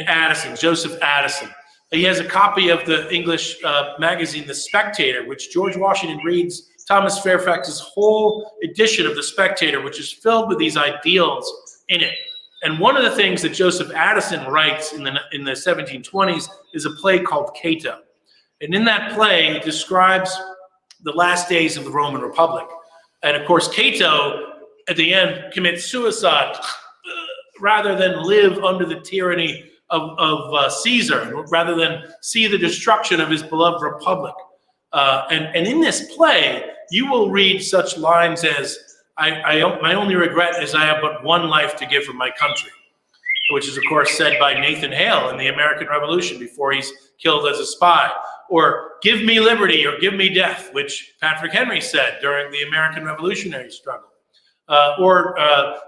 Addison, Joseph Addison. He has a copy of the English magazine, The Spectator, which George Washington reads Thomas Fairfax's whole edition of The Spectator, which is filled with these ideals in it. And one of the things that Joseph Addison writes in the 1720s is a play called Cato. And in that play, he describes the last days of the Roman Republic. And of course, Cato, at the end, commits suicide rather than live under the tyranny of Caesar, rather than see the destruction of his beloved republic. And in this play, you will read such lines as, my only regret is I have but one life to give for my country, which is, of course, said by Nathan Hale in the American Revolution before he's killed as a spy. Or, give me liberty or give me death, which Patrick Henry said during the American Revolutionary struggle. Or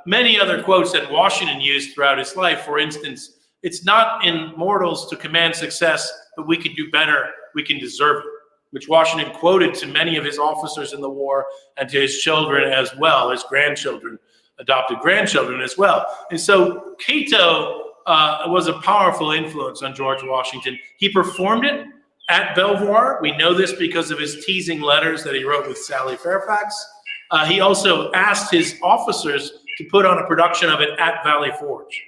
many other quotes that Washington used throughout his life. For instance, it's not in mortals to command success, but we can do better, we can deserve it, which Washington quoted to many of his officers in the war and to his children as well, his grandchildren, adopted grandchildren as well. And so Cato was a powerful influence on George Washington. He performed it at Belvoir. We know this because of his teasing letters that he wrote with Sally Fairfax. He also asked his officers to put on a production of it at Valley Forge.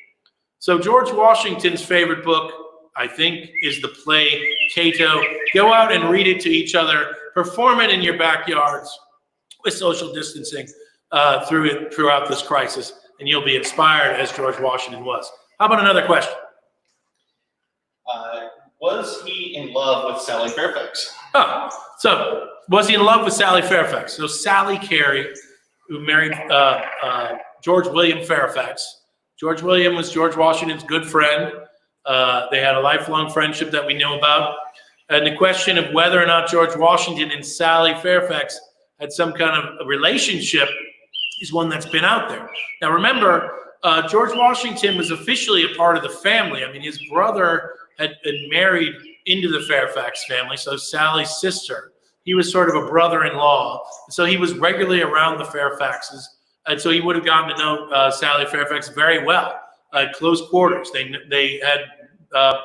So George Washington's favorite book, I think, is the play Cato. Go out and read it to each other. Perform it in your backyards with social distancing throughout this crisis, and you'll be inspired as George Washington was. How about another question? Was he in love with Sally Fairfax? So was he in love with Sally Fairfax? So Sally Carey, who married George William Fairfax. George William was George Washington's good friend. They had a lifelong friendship that we know about. And the question of whether or not George Washington and Sally Fairfax had some kind of a relationship is one that's been out there. Now remember, George Washington was officially a part of the family. I mean, his brother had been married into the Fairfax family, so Sally's sister. He was sort of a brother-in-law. So he was regularly around the Fairfaxes. And so he would have gotten to know Sally Fairfax very well, close quarters. They had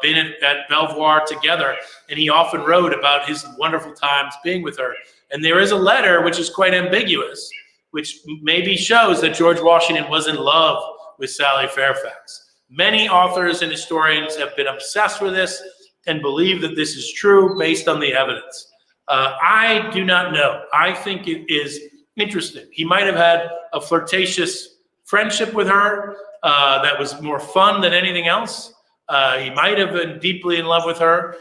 been at Belvoir together, and he often wrote about his wonderful times being with her. And there is a letter which is quite ambiguous, which maybe shows that George Washington was in love with Sally Fairfax. Many authors and historians have been obsessed with this and believe that this is true based on the evidence. I do not know. I think it is interesting. He might have had a flirtatious friendship with her that was more fun than anything else. He might have been deeply in love with her.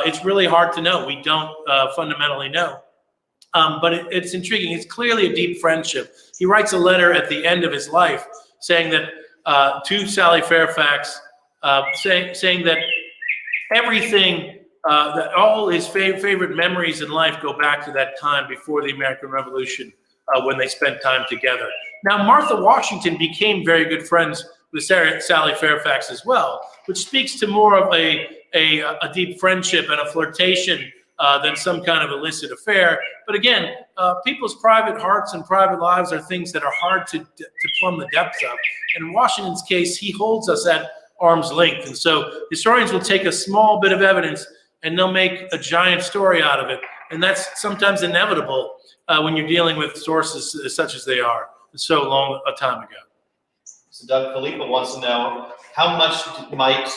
It's really hard to know. We don't fundamentally know. But it's intriguing. It's clearly a deep friendship. He writes a letter at the end of his life saying that to Sally Fairfax, saying that everything, that all his favorite memories in life go back to that time before the American Revolution, when they spent time together. Now, Martha Washington became very good friends with Sally Fairfax as well, which speaks to more of a deep friendship and a flirtation than some kind of illicit affair. But again, people's private hearts and private lives are things that are hard to plumb the depths of. And in Washington's case, he holds us at arm's length. And so historians will take a small bit of evidence and they'll make a giant story out of it. And that's sometimes inevitable when you're dealing with sources such as they are so long a time ago. So Doug Philippa wants to know, how much might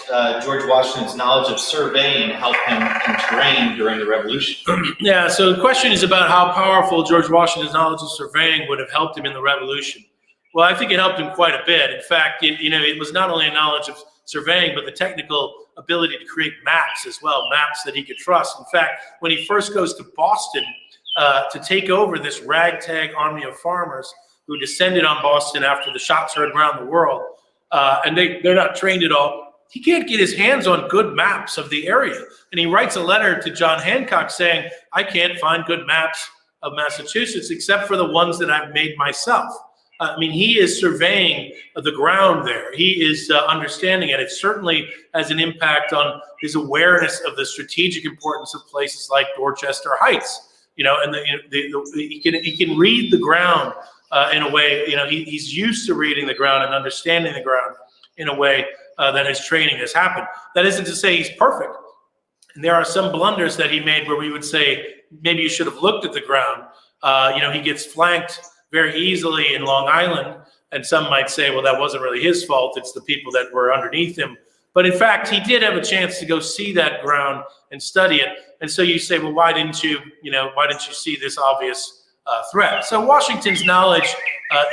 George Washington's knowledge of surveying help him in terrain during the Revolution? Yeah, so the question is about how powerful George Washington's knowledge of surveying would have helped him in the Revolution. Well, I think it helped him quite a bit. In fact, it was not only a knowledge of surveying, but the technical ability to create maps as well, maps that he could trust. In fact, when he first goes to Boston to take over this ragtag army of farmers who descended on Boston after the shots heard around the world, and they're not trained at all, he can't get his hands on good maps of the area. And he writes a letter to John Hancock saying, I can't find good maps of Massachusetts except for the ones that I've made myself. I mean, he is surveying the ground there. He is understanding it. It certainly has an impact on his awareness of the strategic importance of places like Dorchester Heights. You know, and he can read the ground in a way. You know, he's used to reading the ground and understanding the ground in a way that his training has happened. That isn't to say he's perfect. And there are some blunders that he made where we would say maybe you should have looked at the ground. You know, he gets flanked very easily in Long Island, and some might say, well, that wasn't really his fault. It's the people that were underneath him. But in fact, he did have a chance to go see that ground and study it. And so you say, well, why didn't you see this obvious threat? So Washington's knowledge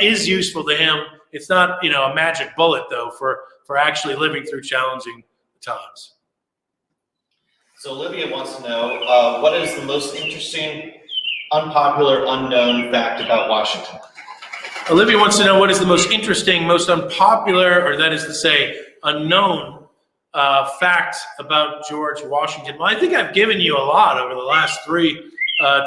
is useful to him. It's not, you know, a magic bullet though for actually living through challenging times. So Olivia wants to know, what is the most interesting, unpopular, unknown fact about Washington? Olivia wants to know what is the most interesting, most unpopular, or that is to say, unknown fact about George Washington. Well, I think I've given you a lot over the last 3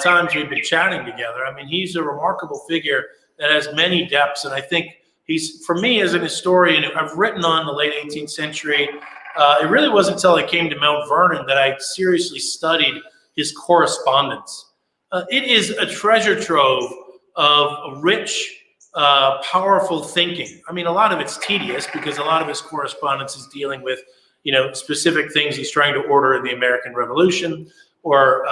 times we've been chatting together. I mean, he's a remarkable figure that has many depths, and I think he's, for me as an historian, I've written on the late 18th century. It really wasn't until I came to Mount Vernon that I seriously studied his correspondence. It is a treasure trove of rich, powerful thinking. I mean, a lot of it's tedious because a lot of his correspondence is dealing with, you know, specific things he's trying to order in the American Revolution, or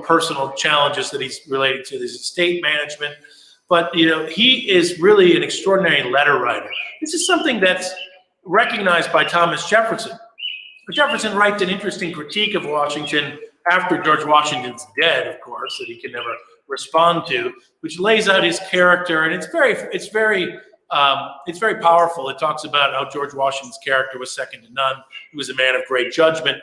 personal challenges that he's related to his estate management. But, you know, he is really an extraordinary letter writer. This is something that's recognized by Thomas Jefferson. Jefferson writes an interesting critique of Washington after George Washington's dead, of course, that he can never respond to, which lays out his character, and it's very powerful. It talks about how George Washington's character was second to none. He was a man of great judgment.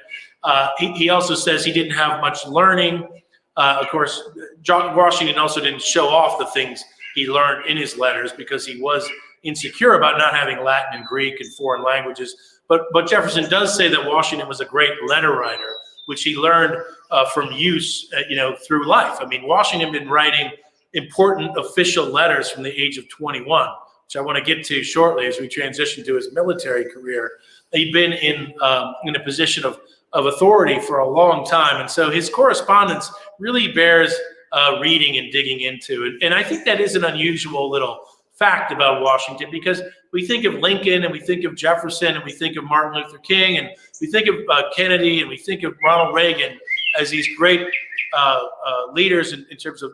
He also says he didn't have much learning. Of course, Washington also didn't show off the things he learned in his letters because he was insecure about not having Latin and Greek and foreign languages. But Jefferson does say that Washington was a great letter writer, which he learned from use, through life. I mean, Washington had been writing important official letters from the age of 21, which I want to get to shortly as we transition to his military career. He'd been in a position of authority for a long time, and so his correspondence really bears reading and digging into. And I think that is an unusual little fact about Washington, because we think of Lincoln and we think of Jefferson and we think of Martin Luther King and we think of Kennedy and we think of Ronald Reagan as these great leaders in terms of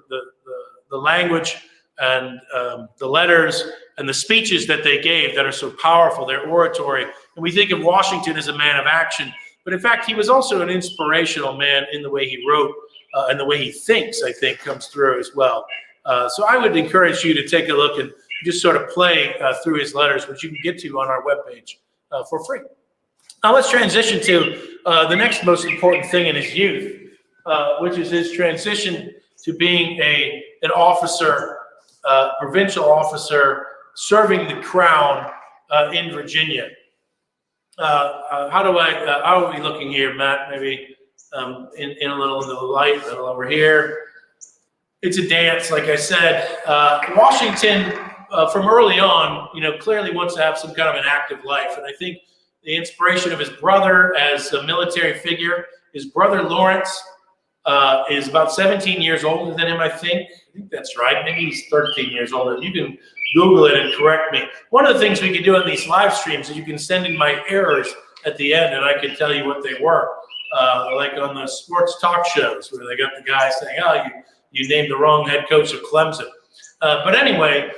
the language and the letters and the speeches that they gave that are so powerful, their oratory. And we think of Washington as a man of action. But in fact, he was also an inspirational man in the way he wrote and the way he thinks, I think, comes through as well. So I would encourage you to take a look and just sort of play through his letters, which you can get to on our webpage for free. Now let's transition to the next most important thing in his youth, which is his transition to being an officer, provincial officer, serving the crown in Virginia. How are we looking here, Matt? Maybe in a little into the light, a little over here. It's a dance, like I said. Washington, from early on, clearly wants to have some kind of an active life. And I think the inspiration of his brother as a military figure, his brother Lawrence is about 17 years older than him, I think. I think that's right. Maybe he's 13 years older. You can Google it and correct me. One of the things we can do on these live streams is you can send in my errors at the end, and I can tell you what they were. Like on the sports talk shows where they got the guy saying, oh, you named the wrong head coach of Clemson. But anyway,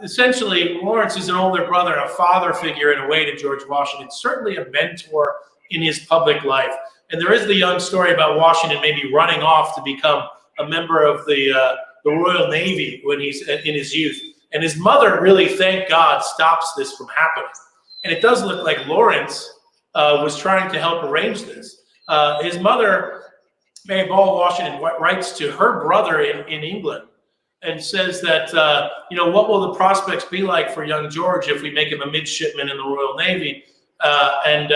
essentially, Lawrence is an older brother and a father figure in a way to George Washington, certainly a mentor in his public life. And there is the young story about Washington maybe running off to become a member of the Royal Navy when he's in his youth. And his mother really, thank God, stops this from happening. And it does look like Lawrence was trying to help arrange this. His mother, Mary Ball Washington, writes to her brother in England and says that, what will the prospects be like for young George if we make him a midshipman in the Royal Navy? And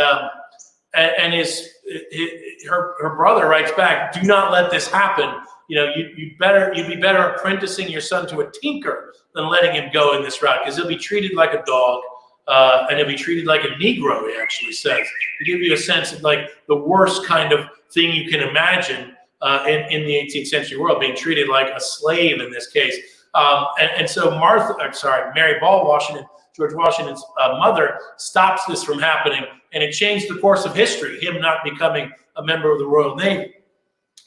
her brother writes back, do not let this happen. you'd be better apprenticing your son to a tinker than letting him go in this route, because he'll be treated like a dog, and he'll be treated like a Negro, he actually says, to give you a sense of like the worst kind of thing you can imagine in the 18th century world, being treated like a slave in this case. And so Mary Ball Washington, George Washington's mother, stops this from happening, and it changed the course of history, him not becoming a member of the Royal Navy.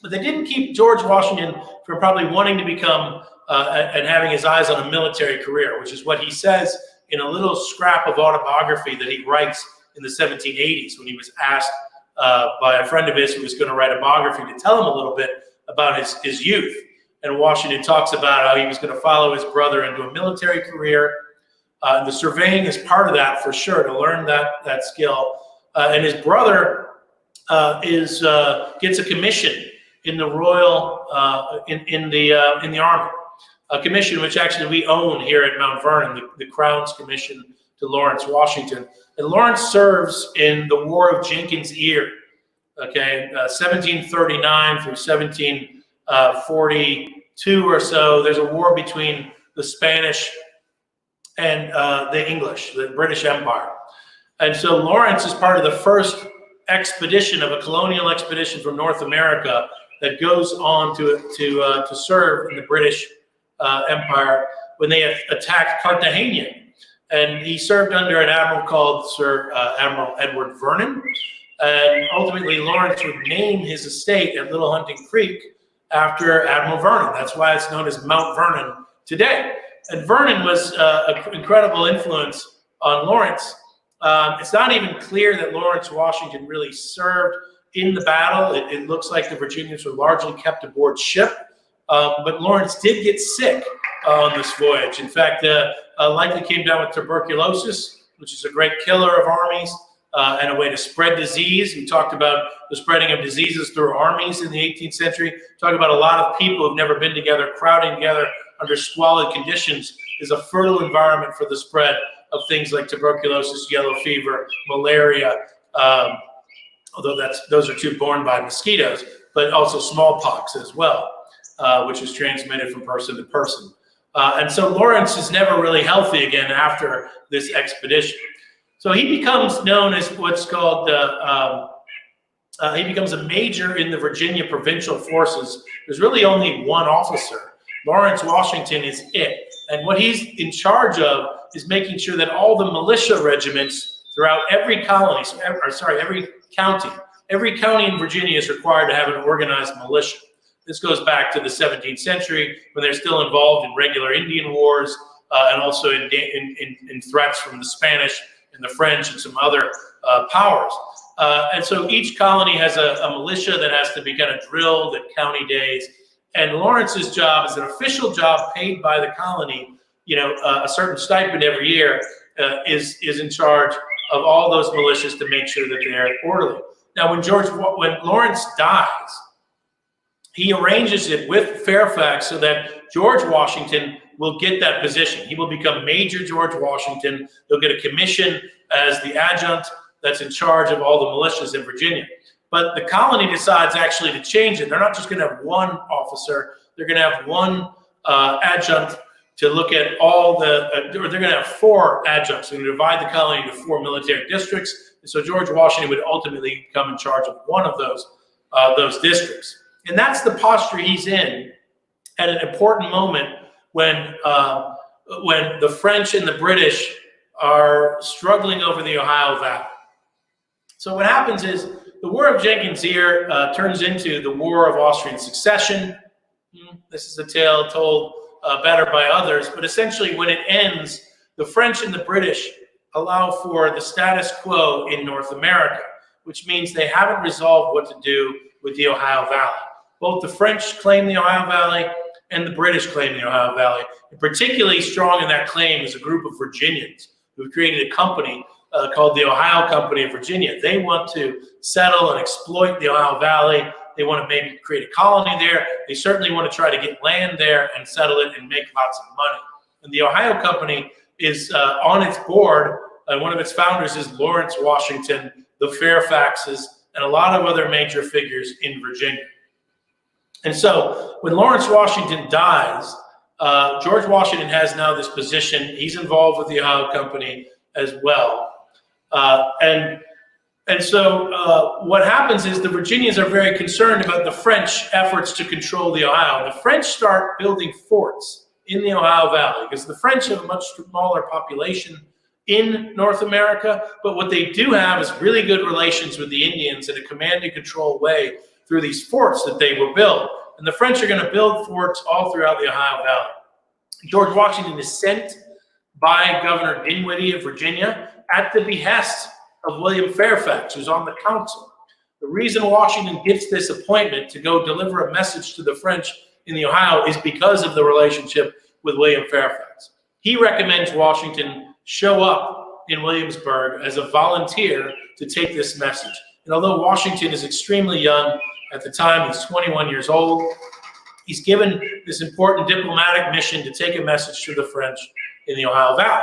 But they didn't keep George Washington from probably wanting to become and having his eyes on a military career, which is what he says in a little scrap of autobiography that he writes in the 1780s when he was asked by a friend of his who was going to write a biography to tell him a little bit about his youth. And Washington talks about how he was going to follow his brother into a military career. The surveying is part of that for sure, to learn that skill. And his brother gets a commission in the Royal in the Army, a commission which actually we own here at Mount Vernon, the Crown's commission to Lawrence Washington. And Lawrence serves in the War of Jenkins' Ear, 1739 through 1742 or so. There's a war between the Spanish and the English, the British Empire. And so Lawrence is part of the first expedition of a colonial expedition from North America that goes on to serve in the British Empire when they attacked Cartagena. And he served under an admiral called Admiral Edward Vernon. And ultimately, Lawrence would name his estate at Little Hunting Creek after Admiral Vernon. That's why it's known as Mount Vernon today. And Vernon was an incredible influence on Lawrence. It's not even clear that Lawrence Washington really served in the battle. It looks like the Virginians were largely kept aboard ship. But Lawrence did get sick on this voyage. In fact, likely came down with tuberculosis, which is a great killer of armies and a way to spread disease. We talked about the spreading of diseases through armies in the 18th century. Talk about a lot of people who've never been together, crowding together under squalid conditions is a fertile environment for the spread of things like tuberculosis, yellow fever, malaria, although those are two borne by mosquitoes, but also smallpox as well, which is transmitted from person to person. And so Lawrence is never really healthy again after this expedition. So he becomes known as what's called, he becomes a major in the Virginia provincial forces. There's really only one officer. Lawrence Washington is it. And what he's in charge of is making sure that all the militia regiments throughout every colony, every county in Virginia is required to have an organized militia. This goes back to the 17th century when they're still involved in regular Indian wars and also in threats from the Spanish and the French and some other powers. And so each colony has a militia that has to be kind of drilled at county days. And Lawrence's job is an official job paid by the colony, a certain stipend every year, is in charge of all those militias to make sure that they're orderly. Now, when Lawrence dies, he arranges it with Fairfax so that George Washington will get that position. He will become Major George Washington. He'll get a commission as the adjutant that's in charge of all the militias in Virginia. But the colony decides actually to change it. They're not just going to have one officer. They're going to have one adjunct to look at all they're going to have four adjuncts. They're going to divide the colony into four military districts. And so George Washington would ultimately come in charge of one of those districts. And that's the posture he's in at an important moment when the French and the British are struggling over the Ohio Valley. So what happens is the War of Jenkins' Ear turns into the War of Austrian Succession. This is a tale told better by others, but essentially when it ends, the French and the British allow for the status quo in North America, which means they haven't resolved what to do with the Ohio Valley. Both the French claim the Ohio Valley and the British claim the Ohio Valley. And particularly strong in that claim is a group of Virginians who created a company called the Ohio Company of Virginia. They want to settle and exploit the Ohio Valley. They want to maybe create a colony there. They certainly want to try to get land there and settle it and make lots of money. And the Ohio Company is on its board, and one of its founders is Lawrence Washington, the Fairfaxes, and a lot of other major figures in Virginia. And so when Lawrence Washington dies, George Washington has now this position. He's involved with the Ohio Company as well. And so what happens is the Virginians are very concerned about the French efforts to control the Ohio. The French start building forts in the Ohio Valley because the French have a much smaller population in North America, but what they do have is really good relations with the Indians in a command and control way through these forts that they will build. And the French are going to build forts all throughout the Ohio Valley. George Washington is sent by Governor Dinwiddie of Virginia at the behest of William Fairfax, who's on the council. The reason Washington gets this appointment to go deliver a message to the French in the Ohio is because of the relationship with William Fairfax. He recommends Washington show up in Williamsburg as a volunteer to take this message. And although Washington is extremely young at the time, he's 21 years old, he's given this important diplomatic mission to take a message to the French in the Ohio Valley.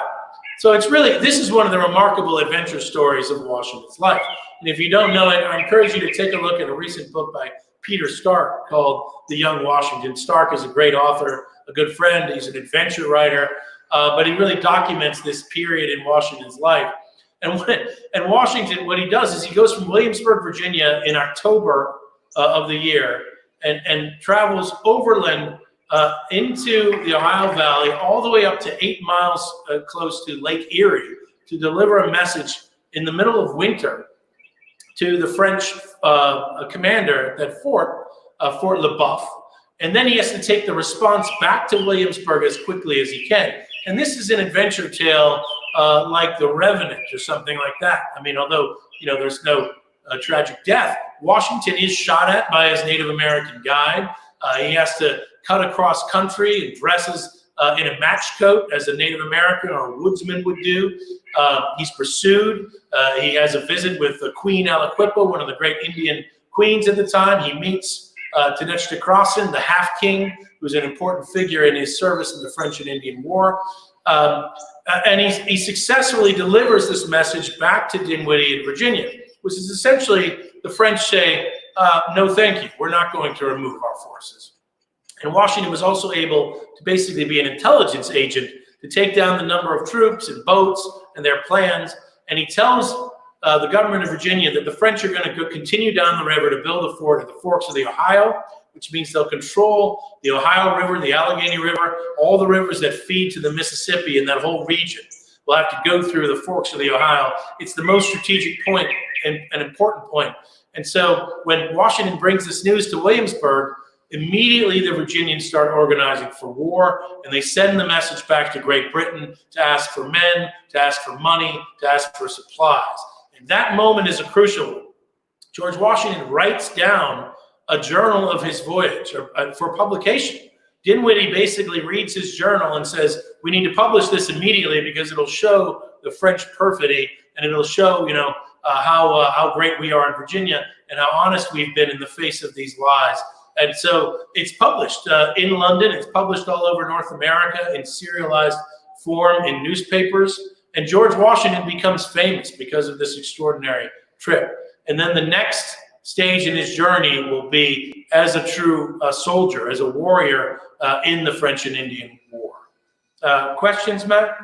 So it's really, this is one of the remarkable adventure stories of Washington's life. And if you don't know it, I encourage you to take a look at a recent book by Peter Stark called The Young Washington. Stark is a great author, a good friend. He's an adventure writer, but he really documents this period in Washington's life. And Washington, what he does is he goes from Williamsburg, Virginia in October of the year and travels overland into the Ohio Valley, all the way up to 8 miles close to Lake Erie, to deliver a message in the middle of winter to the French commander at Fort LeBoeuf. And then he has to take the response back to Williamsburg as quickly as he can. And this is an adventure tale like The Revenant or something like that. I mean, although, there's no tragic death, Washington is shot at by his Native American guide. He has to cut across country and dresses in a match coat as a Native American or a woodsman would do. He's pursued. He has a visit with Queen Aliquippa, one of the great Indian queens at the time. He meets Tenochtitlan, the half-king, who's an important figure in his service in the French and Indian War. And he successfully delivers this message back to Dinwiddie in Virginia, which is essentially the French say, no, thank you. We're not going to remove our forces. And Washington was also able to basically be an intelligence agent to take down the number of troops and boats and their plans. And he tells the government of Virginia that the French are going to continue down the river to build a fort at the forks of the Ohio, which means they'll control the Ohio River, the Allegheny River, all the rivers that feed to the Mississippi and that whole region. We'll have to go through the forks of the Ohio. It's the most strategic point and an important point. And so when Washington brings this news to Williamsburg, immediately the Virginians start organizing for war, and they send the message back to Great Britain to ask for men, to ask for money, to ask for supplies. And that moment is a crucial one. George Washington writes down a journal of his voyage for publication. Dinwiddie basically reads his journal and says, we need to publish this immediately because it'll show the French perfidy, and it'll show, how great we are in Virginia and how honest we've been in the face of these lies. And so it's published in London. It's published all over North America in serialized form in newspapers. And George Washington becomes famous because of this extraordinary trip. And then the next stage in his journey will be as a true soldier, as a warrior in the French and Indian War. Questions, Matt?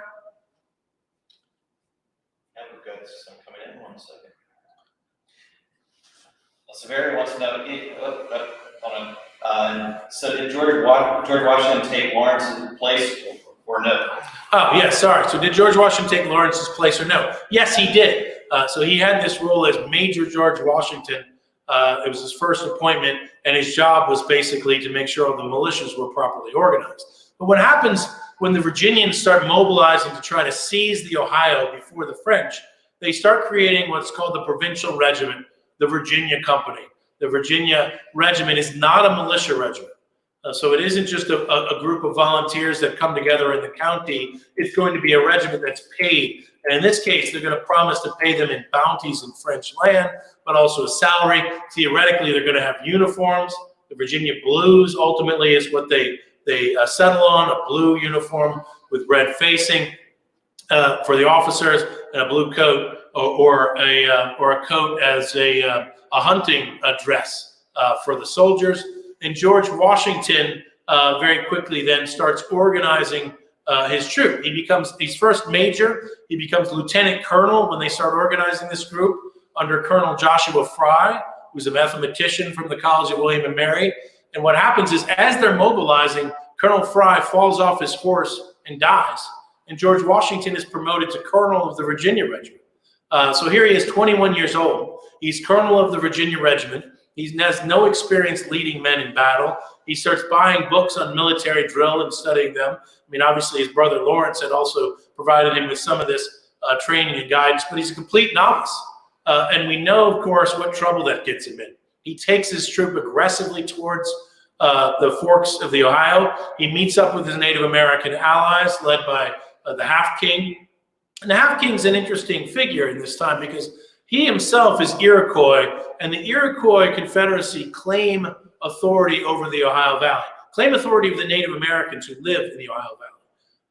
Yeah, we're good. I'm coming in 1 second. Surveyor wants to know, so did George Washington take Lawrence's place or no? Oh, yeah, sorry. So did George Washington take Lawrence's place or no? Yes, he did. So he had this role as Major George Washington. It was his first appointment, and his job was basically to make sure all the militias were properly organized. But what happens when the Virginians start mobilizing to try to seize the Ohio before the French, they start creating what's called the Provincial Regiment, the Virginia Company. The Virginia Regiment is not a militia regiment. So it isn't just a group of volunteers that come together in the county. It's going to be a regiment that's paid. And in this case, they're going to promise to pay them in bounties in French land, but also a salary. Theoretically, they're going to have uniforms. The Virginia Blues ultimately is what they settle on, a blue uniform with red facing for the officers, and a blue coat or a coat as a hunting dress for the soldiers. And George Washington very quickly then starts organizing his troop. He's first major, he becomes lieutenant colonel when they start organizing this group under Colonel Joshua Fry, who's a mathematician from the College of William and Mary. And what happens is, as they're mobilizing, Colonel Fry falls off his horse and dies. And George Washington is promoted to colonel of the Virginia Regiment. So here he is, 21 years old. He's colonel of the Virginia Regiment. He has no experience leading men in battle. He starts buying books on military drill and studying them. I mean, obviously, his brother Lawrence had also provided him with some of this training and guidance, but he's a complete novice. And we know, of course, what trouble that gets him in. He takes his troop aggressively towards the forks of the Ohio. He meets up with his Native American allies, led by the Half King. And the Half King's an interesting figure in this time because he himself is Iroquois, and the Iroquois Confederacy claim authority over the Ohio Valley, claim authority of the Native Americans who live in the Ohio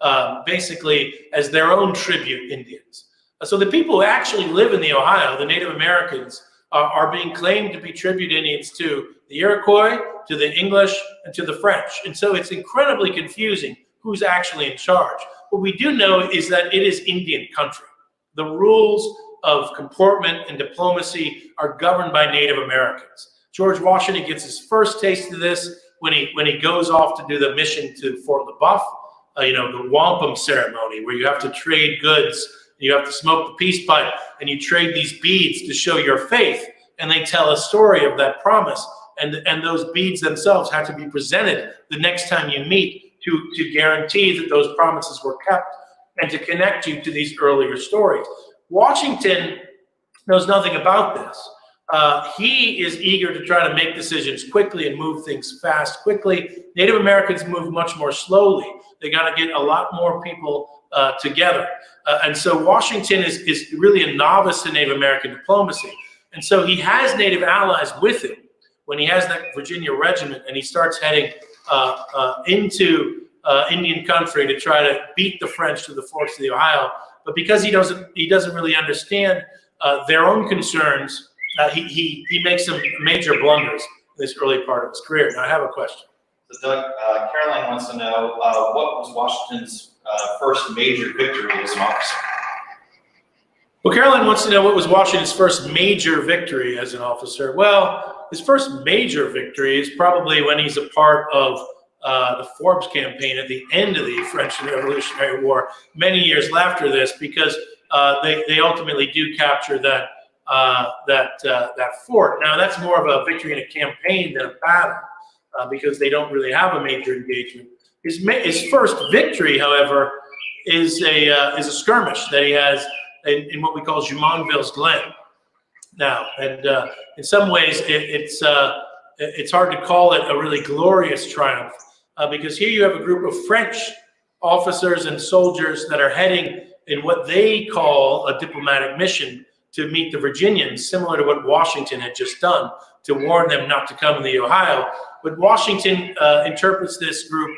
Valley, basically as their own tribute Indians. So the people who actually live in the Ohio, the Native Americans, are being claimed to be tribute Indians to the Iroquois, to the English, and to the French. And so it's incredibly confusing who's actually in charge. What we do know is that it is Indian country. The rules of comportment and diplomacy are governed by Native Americans. George Washington gets his first taste of this when he goes off to do the mission to Fort LaBeouf, the wampum ceremony, where you have to trade goods. You have to smoke the peace pipe, and you trade these beads to show your faith, and they tell a story of that promise. And those beads themselves have to be presented the next time you meet to guarantee that those promises were kept and to connect you to these earlier stories. Washington knows nothing about this. He is eager to try to make decisions quickly and move things fast quickly. Native Americans move much more slowly. They got to get a lot more people together. And so Washington is really a novice to Native American diplomacy. And so he has Native allies with him when he has that Virginia regiment, and he starts heading into Indian country to try to beat the French to the forks of the Ohio. But because he doesn't really understand their own concerns, he makes some major blunders in this early part of his career. Now, I have a question. So Doug, Caroline wants to know what was Washington's first major victory as an officer? Well, Caroline wants to know what was Washington's first major victory as an officer. Well, his first major victory is probably when he's a part of the Forbes campaign at the end of the French Revolutionary War, many years after this, because they ultimately do capture that fort. Now, that's more of a victory in a campaign than a battle, because they don't really have a major engagement. His first victory, however, is a skirmish that he has in what we call Jumonville's Glen. Now, and in some ways, it's hard to call it a really glorious triumph, because here you have a group of French officers and soldiers that are heading in what they call a diplomatic mission to meet the Virginians, similar to what Washington had just done, to warn them not to come in the Ohio. But Washington interprets this group,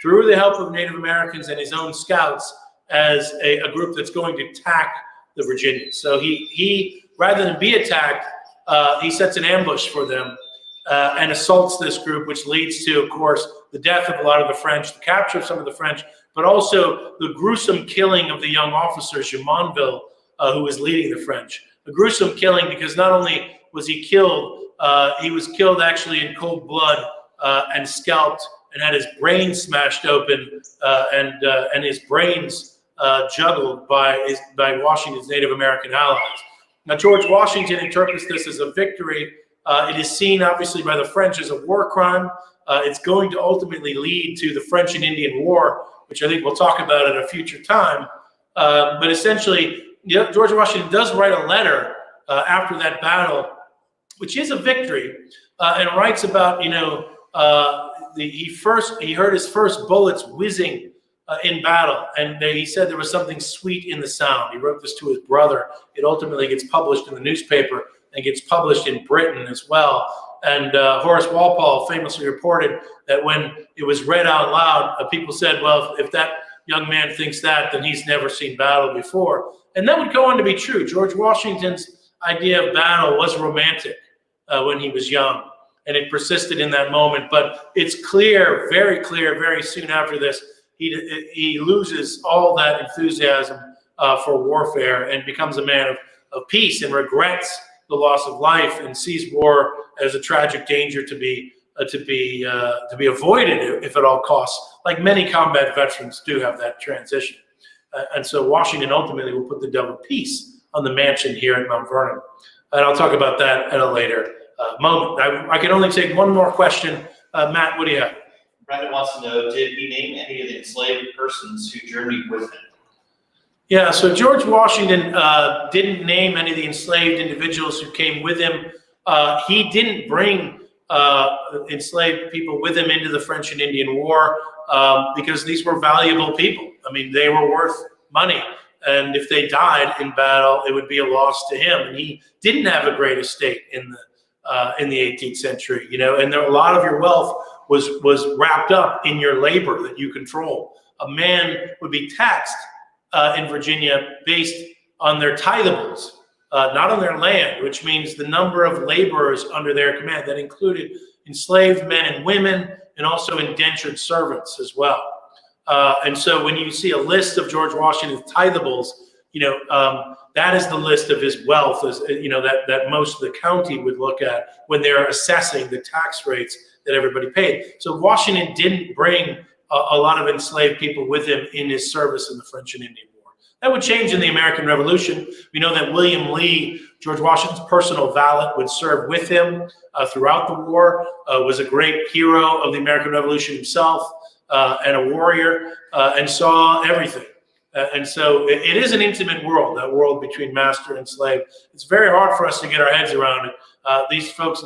through the help of Native Americans and his own scouts, as a group that's going to attack the Virginians. So he rather than be attacked, he sets an ambush for them and assaults this group, which leads to, of course, the death of a lot of the French, the capture of some of the French, but also the gruesome killing of the young officer, Jumonville, who was leading the French. A gruesome killing because not only was he killed actually in cold blood and scalped and had his brain smashed open and his brains juggled by Washington's Native American allies. Now, George Washington interprets this as a victory. It is seen, obviously, by the French as a war crime. It's going to ultimately lead to the French and Indian War, which I think we'll talk about at a future time. But essentially, George Washington does write a letter after that battle, which is a victory, and writes about, he heard his first bullets whizzing in battle, and he said there was something sweet in the sound. He wrote this to his brother. It ultimately gets published in the newspaper and gets published in Britain as well. And Horace Walpole famously reported that when it was read out loud, people said, well, if that young man thinks that, then he's never seen battle before. And that would go on to be true. George Washington's idea of battle was romantic when he was young. and it persisted in that moment. But it's clear, very soon after this, he loses all that enthusiasm for warfare and becomes a man of peace, and regrets the loss of life and sees war as a tragic danger to be avoided if at all costs, like many combat veterans do have that transition. And so Washington ultimately will put the dove of peace on the mansion here at Mount Vernon. And I'll talk about that at a later moment. I can only take one more question. Matt, what do you have? Brandon wants to know, did he name any of the enslaved persons who journeyed with him? Yeah, so George Washington didn't name any of the enslaved individuals who came with him. He didn't bring enslaved people with him into the French and Indian War because these were valuable people. I mean, they were worth money. And if they died in battle, it would be a loss to him. And he didn't have a great estate in the 18th century, and a lot of your wealth was wrapped up in your labor that you control. A man would be taxed in Virginia based on their tithables, not on their land, which means the number of laborers under their command. That included enslaved men and women, and also indentured servants as well. And so when you see a list of George Washington's tithables, that is the list of his wealth, that most of the county would look at when they're assessing the tax rates that everybody paid. So Washington didn't bring a lot of enslaved people with him in his service in the French and Indian War. That would change in the American Revolution. We know that William Lee, George Washington's personal valet, would serve with him throughout the war, was a great hero of the American Revolution himself, and a warrior, and saw everything. And so it is an intimate world, that world between master and slave. It's very hard for us to get our heads around it. These folks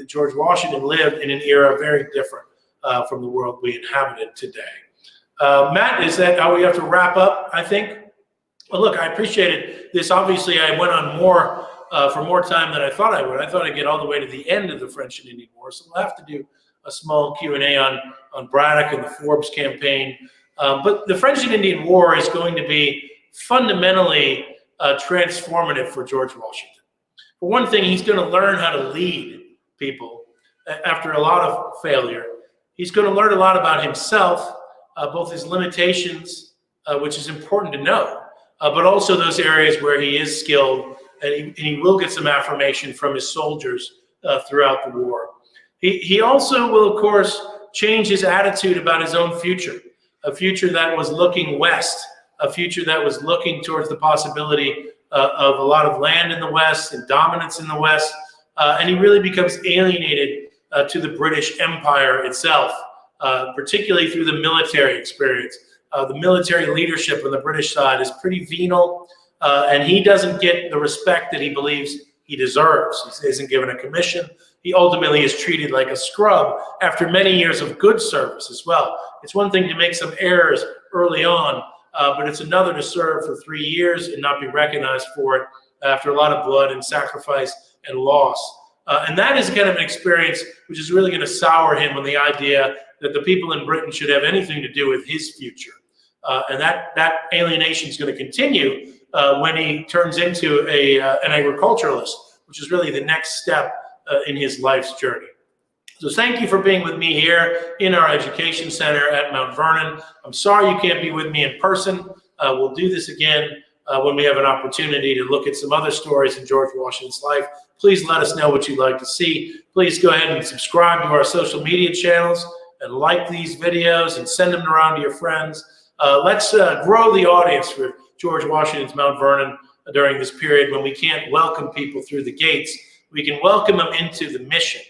George Washington lived in an era very different from the world we inhabited today. Matt, is that how we have to wrap up, I think? Well, look, I appreciated this. Obviously, I went on for more time than I thought I would. I thought I'd get all the way to the end of the French and Indian War, so we'll have to do a small Q&A on Braddock and the Forbes campaign. But the French and Indian War is going to be fundamentally transformative for George Washington. For one thing, he's going to learn how to lead people after a lot of failure. He's going to learn a lot about himself, both his limitations, which is important to know, but also those areas where he is skilled, and he will get some affirmation from his soldiers throughout the war. He also will, of course, change his attitude about his own future, a future that was looking west, a future that was looking towards the possibility of a lot of land in the West and dominance in the West. And he really becomes alienated to the British Empire itself, particularly through the military experience. The military leadership on the British side is pretty venal, and he doesn't get the respect that he believes he deserves. He isn't given a commission. He ultimately is treated like a scrub after many years of good service as well. It's one thing to make some errors early on, but it's another to serve for 3 years and not be recognized for it after a lot of blood and sacrifice and loss. And that is kind of an experience which is really going to sour him on the idea that the people in Britain should have anything to do with his future. And that alienation is going to continue when he turns into an agriculturalist, which is really the next step in his life's journey. So thank you for being with me here in our education center at Mount Vernon. I'm sorry you can't be with me in person. We'll do this again when we have an opportunity to look at some other stories in George Washington's life. Please let us know what you'd like to see. Please go ahead and subscribe to our social media channels and like these videos and send them around to your friends. Let's grow the audience for George Washington's Mount Vernon during this period when we can't welcome people through the gates. We can welcome them into the mission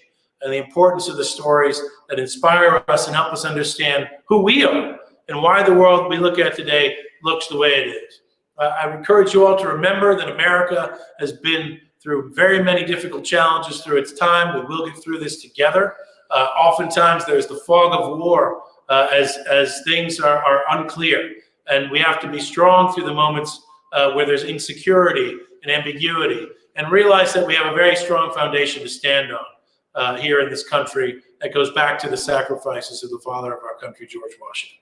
and the importance of the stories that inspire us and help us understand who we are and why the world we look at today looks the way it is. I encourage you all to remember that America has been through very many difficult challenges through its time. We will get through this together. Oftentimes there's the fog of war as things are unclear, and we have to be strong through the moments where there's insecurity and ambiguity, and realize that we have a very strong foundation to stand on here in this country that goes back to the sacrifices of the father of our country, George Washington.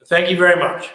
Thank you very much.